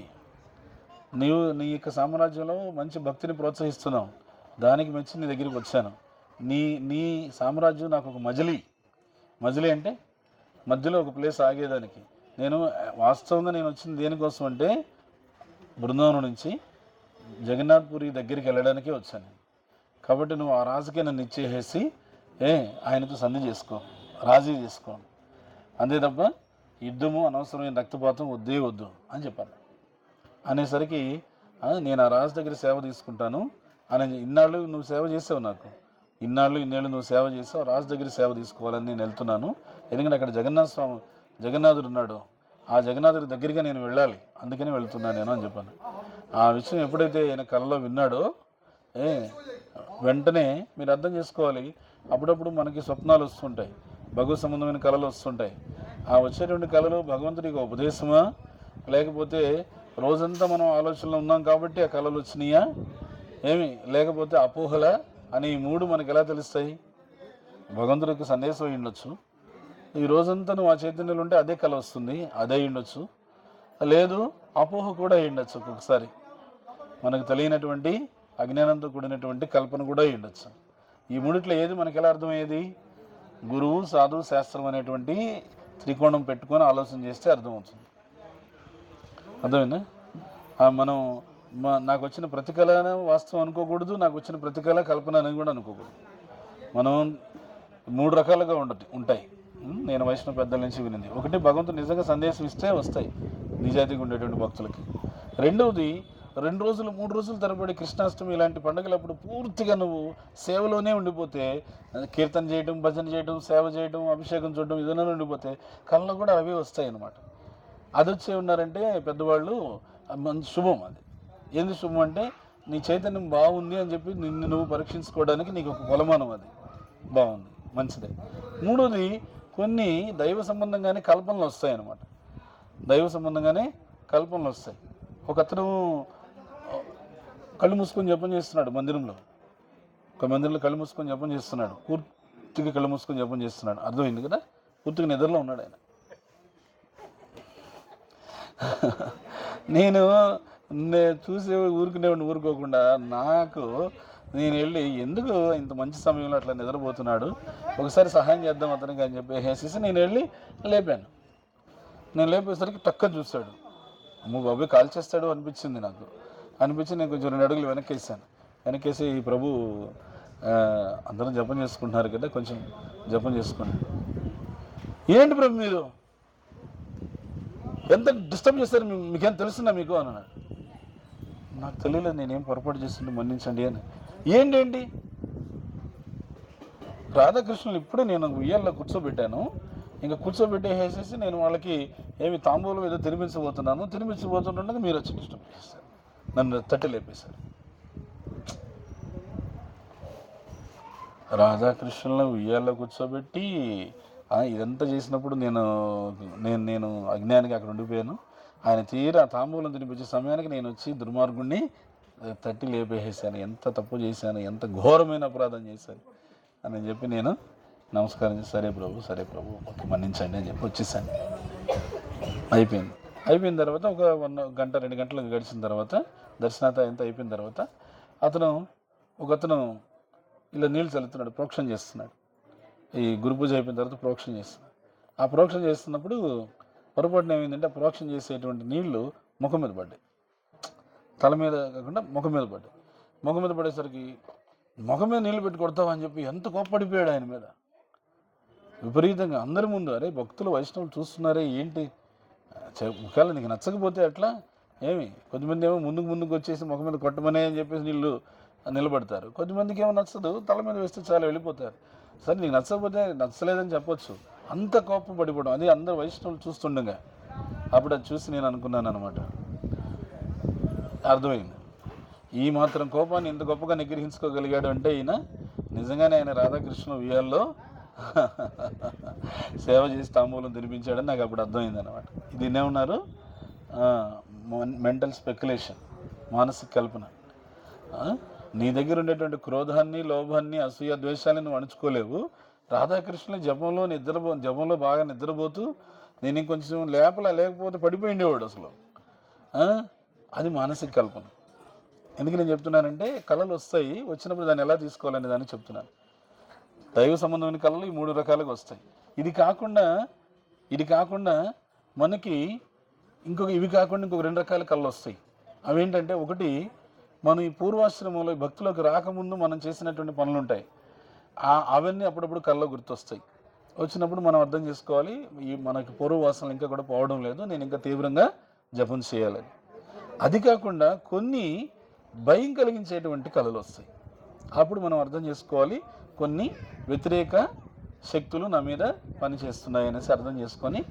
నీవు నీ యొక్క సామ్రాజ్యంలో మంచి భక్తిని ప్రోత్సహిస్తున్నావు, దానికి మెచ్చి నీ దగ్గరికి వచ్చాను. నీ సామ్రాజ్యం నాకు ఒక మజిలీ అంటే మధ్యలో ఒక ప్లేస్ ఆగేదానికి. నేను వాస్తవంగా నేను వచ్చింది దేనికోసం అంటే బృందావనం నుంచి జగన్నాథ్పురి దగ్గరికి వెళ్ళడానికే వచ్చాను. కాబట్టి నువ్వు ఆ రాజుకే నన్ను ఇచ్చేసేసి ఆయనతో సంధి చేసుకో, రాజీ చేసుకో, అంతే తప్ప యుద్ధము అనవసరమైన రక్తపాతం వద్దు అని చెప్పాను. అనేసరికి నేను ఆ రాజు దగ్గర సేవ తీసుకుంటాను అని, ఇన్నాళ్ళు నువ్వు సేవ చేసావు, నాకు ఇన్నేళ్ళు నువ్వు సేవ చేసావు, రాజు దగ్గర సేవ తీసుకోవాలని నేను వెళ్తున్నాను. ఎందుకంటే అక్కడ జగన్నాథుడు ఉన్నాడు, ఆ జగన్నాథుడి దగ్గరికి నేను వెళ్ళాలి, అందుకని వెళ్తున్నాను నేను అని చెప్పాను. ఆ విషయం ఎప్పుడైతే ఆయన కళ్ళలో విన్నాడో వెంటనే మీరు అర్థం చేసుకోవాలి, అప్పుడప్పుడు మనకి స్వప్నాలు వస్తుంటాయి, భగవత్ సంబంధమైన కళలు వస్తుంటాయి. ఆ వచ్చేటువంటి కళలు భగవంతుడికి ఉపదేశమా, లేకపోతే రోజంతా మనం ఆలోచనలో ఉన్నాం కాబట్టి ఆ కళలు వచ్చినాయా ఏమి, లేకపోతే అపోహల అని ఈ మూడు మనకి ఎలా తెలుస్తాయి? భగవంతుడికి సందేశం అయి ఉండొచ్చు, ఈ రోజంతా నువ్వు ఆ చైతన్యంలో ఉంటే అదే కళ వస్తుంది, అదే ఉండొచ్చు. లేదు, అపోహ కూడా అయి ఉండొచ్చు. ఒక్కొక్కసారి మనకు తెలియనటువంటి అజ్ఞానంతో కూడినటువంటి కల్పన కూడా అయి ఉండొచ్చు. ఈ మూడిట్లో ఏది మనకి ఎలా అర్థమయ్యేది? గురువు, సాధువు, శాస్త్రం అనేటువంటి త్రికోణం పెట్టుకొని ఆలోచన చేస్తే అర్థమవుతుంది. అర్థమైందా? మనం నాకు వచ్చిన ప్రతి కళ వాస్తవం అనుకోకూడదు, నాకు వచ్చిన ప్రతి కళ కల్పన అని కూడా అనుకోకూడదు. మనం మూడు రకాలుగా ఉంటాయి. నేను వైష్ణవ పెద్దల నుంచి వినింది, ఒకటి భగవంతుడు నిజంగా సందేశం ఇస్తే వస్తాయి నిజాయితీగా ఉండేటువంటి భక్తులకి. రెండవది, 2 రోజులు 3 రోజులు తరబడి కృష్ణాష్టమి ఇలాంటి పండుగలప్పుడు పూర్తిగా నువ్వు సేవలోనే ఉండిపోతే, కీర్తన చేయడం, భజన చేయడం, సేవ చేయడం, అభిషేకం చూడడం ఇదైనా ఉండిపోతే కళ్ళలో కూడా అవే వస్తాయి అన్నమాట. అది వచ్చే ఉన్నారంటే పెద్దవాళ్ళు, శుభం. అది ఏంది శుభం అంటే నీ చైతన్యం బాగుంది అని చెప్పి నిన్ను నువ్వు పరీక్షించుకోవడానికి నీకు ఒక కొలమానం. అది బాగుంది, మంచిదే. మూడోది, కొన్ని దైవ సంబంధంగానే కల్పనలు వస్తాయి అన్నమాట. దైవ సంబంధంగానే కల్పనలు వస్తాయి. ఒక అతను కళ్ళు మూసుకొని జపం చేస్తున్నాడు మందిరంలో, ఒక మందిరంలో కళ్ళు మూసుకొని జపం చేస్తున్నాడు, పూర్తిగా కళ్ళు మూసుకొని జపం చేస్తున్నాడు. అర్థమైంది కదా? పూర్తిగా నిద్రలో ఉన్నాడు ఆయన. నేను చూసే ఊరుకునేవాడిని, ఊరుకోకుండా నాకు నేను వెళ్ళి ఎందుకు ఇంత మంచి సమయంలో అట్లా నిద్రపోతున్నాడు, ఒకసారి సహాయం చేద్దాం అతనికి అని చెప్పేసి నేను వెళ్ళి లేపాను. నేను లేపేసరికి టక్కన చూస్తాడు, అమ్మ బాబాయ్ కాల్ చేస్తాడు అనిపించింది నాకు. అనిపించి నేను కొంచెం 2 అడుగులు వెనక్కేసి ఈ ప్రభు అందరం జపం చేసుకుంటున్నారు కదా, కొంచెం జపం చేసుకోండి. ఏంటి ప్రభు మీరు ఎంత డిస్టర్బ్ చేస్తారు, మీకేం తెలుస్తుందా మీకు అని అన్నాడు. నాకు తెలియలేదు, నేనేం పొరపాటు చేస్తుంటే మన్నించండి అని. ఏంటి రాధాకృష్ణులు ఇప్పుడే నేను ఉయ్యాల్లో కూర్చోబెట్టాను, ఇంకా కూర్చోబెట్టేసేసి నేను వాళ్ళకి ఏమి తాంబూలం ఏదో తినిపించబోతుండగా మీరు వచ్చి డిస్టర్బ్ చేస్తారు, నన్ను తట్టి లేపేశారు. రాధాకృష్ణులను ఉయ్యాల్లో కూర్చోబెట్టి ఇదంతా చేసినప్పుడు నేను అజ్ఞానికి అక్కడ ఉండిపోయాను. ఆయన తీరా తాంబూలం తినిపించే సమయానికి నేను వచ్చి దుర్మార్గుడిని తట్టి లేపేసాను. ఎంత తప్పు చేశాను, ఎంత ఘోరమైన అపరాధం చేశాను అని చెప్పి నేను నమస్కారం చేసి సరే ప్రభు ఓకే మన్నించండి అని చెప్పి వచ్చేసాను. అయిపోయిన తర్వాత ఒక 1 గంట 2 గంటలు గడిచిన తర్వాత దర్శనాత ఎంత అయిపోయిన తర్వాత ఒకతను ఇలా నీళ్ళు చల్లుతున్నాడు, ప్రోక్షణ చేస్తున్నాడు. ఈ గురు పూజ అయిపోయిన తర్వాత ప్రోక్షణ చేస్తున్నాడు. ఆ ప్రోక్షణ చేస్తున్నప్పుడు పొరపాటున ఏమైందంటే ఆ ప్రోక్షణ చేసేటువంటి నీళ్లు ముఖం మీద పడ్డాయి, తల మీద కాకుండా ముఖం మీద పడ్డాయి. ముఖం మీద పడేసరికి ముఖం మీద నీళ్ళు పెట్టి కొడతావా అని చెప్పి ఎంత కోప్పడిపోయాడు ఆయన మీద విపరీతంగా అందరి ముందు. అరే భక్తులు వైష్ణవులు చూస్తున్నారే ఏంటి, ఒకవేళ నీకు నచ్చకపోతే అట్లా ఏమి, కొద్దిమంది ఏమో ముందుకు వచ్చేసి ముఖం మీద కొట్టమనే అని చెప్పేసి నీళ్ళు నిలబడతారు, కొద్దిమందికి ఏమో నచ్చదు, తల మీద వేస్తే చాలా వెళ్ళిపోతారు. సరే నీకు నచ్చకపోతే నచ్చలేదని చెప్పొచ్చు, అంత కోపం పడిపోవడం అది అందరు వైష్ణవులు చూస్తుండగా. అప్పుడు అది చూసి నేను అనుకున్నాను అనమాట, అర్థమైంది ఈ మాత్రం కోపాన్ని ఇంత గొప్పగా నిగ్రహించుకోగలిగాడు అంటే ఈయన నిజంగానే ఆయన రాధాకృష్ణ ఉయ్యాల్లో సేవ చేసి తాంబూలం తినిపించాడని నాకు అప్పుడు అర్థమైంది అనమాట. దీన్నే ఉన్నారు మెంటల్ స్పెక్యులేషన్, మానసిక కల్పన. నీ దగ్గర ఉండేటువంటి క్రోధాన్ని, లోభాన్ని, అసూయ, ద్వేషాన్ని నువ్వు అణుచుకోలేవు. రాధాకృష్ణుల జపంలో బాగా నిద్రపోతూ నేను ఇంకొంచెం లేకపోతే పడిపోయిండేవాడు అసలు. అది మానసిక కల్పన. ఎందుకు నేను చెప్తున్నానంటే కళలు వస్తాయి, వచ్చినప్పుడు దాన్ని ఎలా తీసుకోవాలనే దాన్ని చెప్తున్నాను. దైవ సంబంధమైన కళలు ఈ 3 రకాలుగా వస్తాయి. ఇది కాకుండా మనకి ఇవి కాకుండా ఇంకొక 2 రకాల కళలు వస్తాయి. అవేంటంటే, ఒకటి మనం ఈ పూర్వాశ్రమంలో భక్తులకు రాకముందు మనం చేసినటువంటి పనులు ఉంటాయి, అవన్నీ అప్పుడప్పుడు కళ్ళలో గుర్తొస్తాయి. వచ్చినప్పుడు మనం అర్థం చేసుకోవాలి, మనకి పూర్వవాసనలు ఇంకా కూడా పోవడం లేదు, నేను ఇంకా తీవ్రంగా జపం చేయాలని. అది కాకుండా కొన్ని భయం కలిగించేటువంటి కళలు వస్తాయి. అప్పుడు మనం అర్థం చేసుకోవాలి, కొన్ని వ్యతిరేక శక్తులు నా మీద పనిచేస్తున్నాయి అనేసి అర్థం చేసుకొని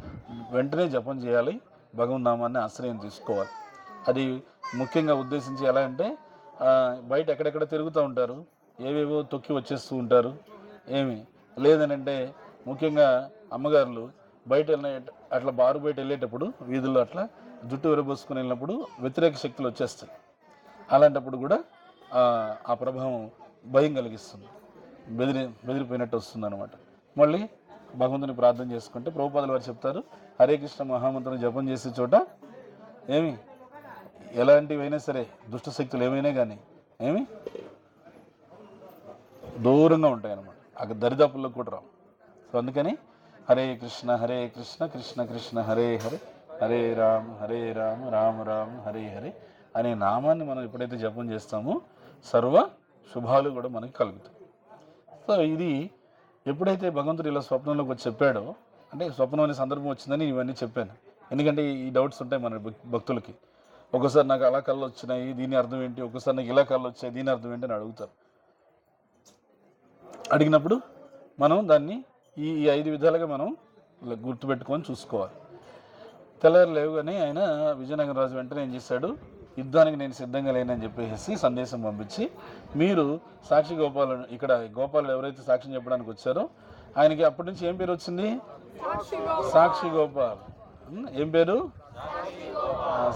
వెంటనే జపం చేయాలి, భగవన్నామాన్ని ఆశ్రయం తీసుకోవాలి. అది ముఖ్యంగా ఉద్దేశించి ఎలా అంటే, బయట ఎక్కడెక్కడ తిరుగుతూ ఉంటారు, ఏవేవో తొక్కి వచ్చేస్తూ ఉంటారు. ఏమి లేదనంటే ముఖ్యంగా అమ్మగారులు బయట అట్లా బారు బయట వెళ్ళేటప్పుడు వీధుల్లో అట్లా జుట్టు విరబోసుకుని వెళ్ళినప్పుడు వ్యతిరేక శక్తులు వచ్చేస్తాయి. అలాంటప్పుడు కూడా ఆ ప్రభావం భయం కలిగిస్తుంది, బెదిరిపోయినట్టు వస్తుంది అనమాట. మళ్ళీ భగవంతుని ప్రార్థన చేసుకుంటే ప్రభుపాదుల వారు చెప్తారు, హరే కృష్ణ మహామంత్రం జపం చేసే చోట ఏమి ఎలాంటివైనా సరే దుష్ట శక్తులు ఏమైనా కానీ ఏమి దూరంగా ఉంటాయి అన్నమాట, అక్కడ దరిదాపుల్లో కూడా రావు. సో అందుకని హరే కృష్ణ కృష్ణ కృష్ణ హరే హరే, హరే రామ రామ రామ హరే హరే అనే నామాన్ని మనం ఎప్పుడైతే జపం చేస్తామో సర్వ శుభాలు కూడా మనకి కలుగుతాయి. సో ఇది ఎప్పుడైతే భగవంతుడు ఇలా స్వప్నంలోకి వచ్చి చెప్పాడో, అంటే స్వప్నం అనే సందర్భం వచ్చిందని ఇవన్నీ చెప్పాను. ఎందుకంటే ఈ డౌట్స్ ఉంటాయి మన భక్తులకి. ఒకసారి నాకు అలా కళ్ళు వచ్చినాయి, దీని అర్థం ఏంటి, ఒకసారి నాకు ఇలా కళ్ళు వచ్చాయి, దీని అర్థం ఏంటి అని అడుగుతారు. అడిగినప్పుడు మనం దాన్ని ఈ 5 విధాలుగా మనం గుర్తుపెట్టుకొని చూసుకోవాలి. తెల్లారి లేవుగానే ఆయన విజయనగర రాజు వెంటనే ఏం చేశాడు, యుద్ధానికి నేను సిద్ధంగా లేనని చెప్పేసి సందేశం పంపించి, మీరు సాక్షి గోపాలను, ఇక్కడ గోపాలుడు ఎవరైతే సాక్ష్యం చెప్పడానికి వచ్చారో ఆయనకి అప్పటి నుంచి ఏం పేరు వచ్చింది, సాక్షి గోపాల్. ఏం పేరు,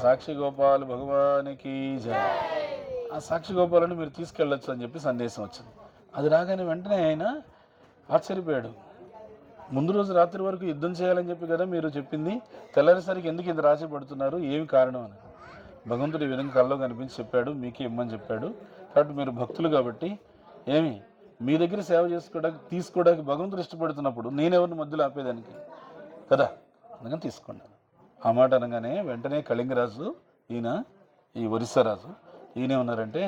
సాక్షి గోపాల్ భగవానికి జయ. ఆ సాక్షి గోపాలను మీరు తీసుకెళ్ళొచ్చు అని చెప్పి సందేశం వచ్చింది. అది రాగానే వెంటనే ఆయన ఆశ్చర్యపోయాడు. ముందు రోజు రాత్రి వరకు యుద్ధం చేయాలని చెప్పి కదా మీరు చెప్పింది, తెల్లారిసరికి ఎందుకు ఇంత రాసి పడుతున్నారు, ఏమి కారణం అని. భగవంతుడు ఈ విధంగా కల్లో కనిపించి చెప్పాడు, మీకే ఇమ్మని చెప్పాడు. కాబట్టి మీరు భక్తులు కాబట్టి ఏమి మీ దగ్గర సేవ తీసుకోవడానికి భగవంతుడు ఇష్టపడుతున్నప్పుడు నేనెవరిని మధ్యలో ఆపేదానికి కదా, అందుకని తీసుకోండి. ఆ మాట అనగానే వెంటనే కళింగరాజు, ఈయన ఈ ఒరిస్సా రాజు, ఈయనే ఉన్నారంటే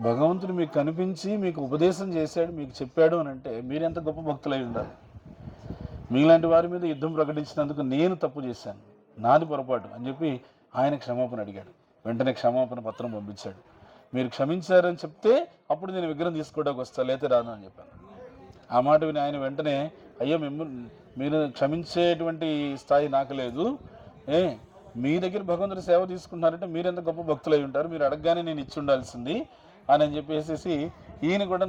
భగవంతుడు మీకు కనిపించి మీకు ఉపదేశం చేశాడు, మీకు చెప్పాడు అని అంటే మీరెంత గొప్ప భక్తులై ఉండాలి. మీలాంటి వారి మీద యుద్ధం ప్రకటించినందుకు నేను తప్పు చేశాను, నాది పొరపాటు అని చెప్పి ఆయన క్షమాపణ అడిగాడు. వెంటనే క్షమాపణ పత్రం పంపించాడు. మీరు క్షమించారని చెప్తే అప్పుడు నేను విగ్రహం తీసుకోవడానికి వస్తాను, లేతే రాను అని చెప్పాను. ఆ మాట విని ఆయన వెంటనే, అయ్యో మీరు క్షమించేటువంటి స్థాయి నాకు లేదు, మీ దగ్గర భగవంతుడి సేవ తీసుకుంటున్నారంటే మీరెంత గొప్ప భక్తులై ఉంటారు, మీరు అడగగానే నేను ఇచ్చి ఉండాల్సింది అని చెప్పేసి ఈయన కూడా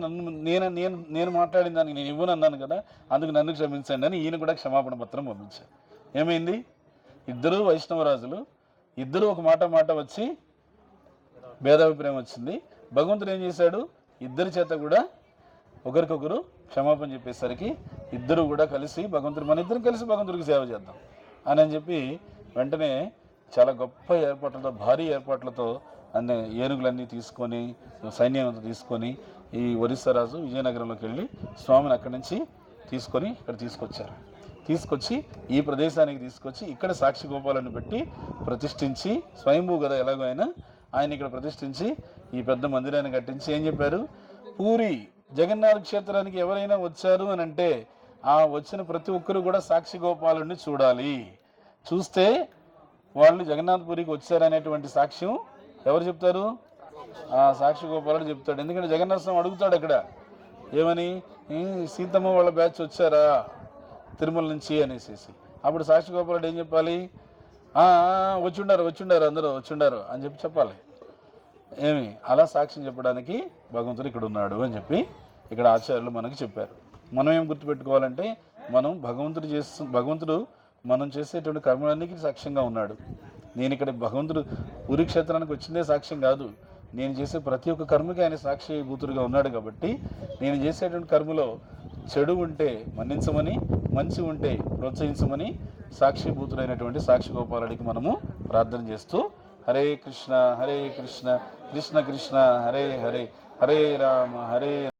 నేను మాట్లాడిన దానికి నేను ఇవ్వనన్నాను కదా, అందుకు నన్ను క్షమించండి అని ఈయన కూడా క్షమాపణ పత్రం పంపించారు. ఏమైంది, ఇద్దరు వైష్ణవరాజులు, ఇద్దరు ఒక మాట వచ్చి భేదాభిప్రాయం వచ్చింది. భగవంతుడు ఏం చేశాడు, ఇద్దరి చేత కూడా ఒకరికొకరు క్షమాపణ చెప్పేసరికి ఇద్దరు కూడా కలిసి మన ఇద్దరు కలిసి భగవంతుడికి సేవ చేద్దాం అని చెప్పి వెంటనే చాలా గొప్ప ఏర్పాట్లతో, భారీ ఏర్పాట్లతో అన్ని ఏనుగులన్నీ తీసుకొని, సైన్యం తీసుకొని ఈ ఒరిస్సా రాజు విజయనగరంలోకి వెళ్ళి స్వామిని అక్కడి నుంచి తీసుకొని ఇక్కడ తీసుకొచ్చి ఈ ప్రదేశానికి తీసుకొచ్చి ఇక్కడ సాక్షి గోపాలను పెట్టి ప్రతిష్ఠించి, స్వయంభూ కదా ఎలాగో ఆయన ఇక్కడ ప్రతిష్ఠించి ఈ పెద్ద మందిరాన్ని కట్టించి ఏం చెప్పారు, పూరి జగన్నాథ క్షేత్రానికి ఎవరైనా వచ్చారు అని అంటే ఆ వచ్చిన ప్రతి ఒక్కరు కూడా సాక్షి గోపాలుని చూడాలి, చూస్తే వాళ్ళు జగన్నాథపురికి వచ్చారనేటువంటి సాక్ష్యం ఎవరు చెప్తారు, ఆ సాక్షి గోపాలుడు చెప్తాడు. ఎందుకంటే జగన్నాథ స్వామి అడుగుతాడు అక్కడ ఏమని, సీతమ్మ వాళ్ళ బ్యాచ్ వచ్చారా తిరుమల నుంచి అనేసి. అప్పుడు సాక్షి గోపాలుడు ఏం చెప్పాలి, వచ్చిండారు అందరూ వచ్చిండారు అని చెప్పాలి. అలా సాక్ష్యం చెప్పడానికి భగవంతుడు ఇక్కడ ఉన్నాడు అని చెప్పి ఇక్కడ ఆచార్యులు మనకి చెప్పారు. మనం ఏం గుర్తుపెట్టుకోవాలంటే మనం భగవంతుడు మనం చేసేటువంటి కర్మలన్నిటికీ సాక్ష్యంగా ఉన్నాడు. నేను ఇక్కడ భగవంతుడు పూరి క్షేత్రానికి వచ్చిందే సాక్ష్యం కాదు, నేను చేసే ప్రతి ఒక్క కర్మకి ఆయన సాక్షి భూతుడుగా ఉన్నాడు. కాబట్టి నేను చేసేటువంటి కర్మలో చెడు ఉంటే మన్నించమని, మంచి ఉంటే ప్రోత్సహించమని సాక్షి భూతుడైనటువంటి సాక్షి గోపాలుడికి మనము ప్రార్థన చేస్తూ హరే కృష్ణ కృష్ణ కృష్ణ హరే హరే, హరే రామ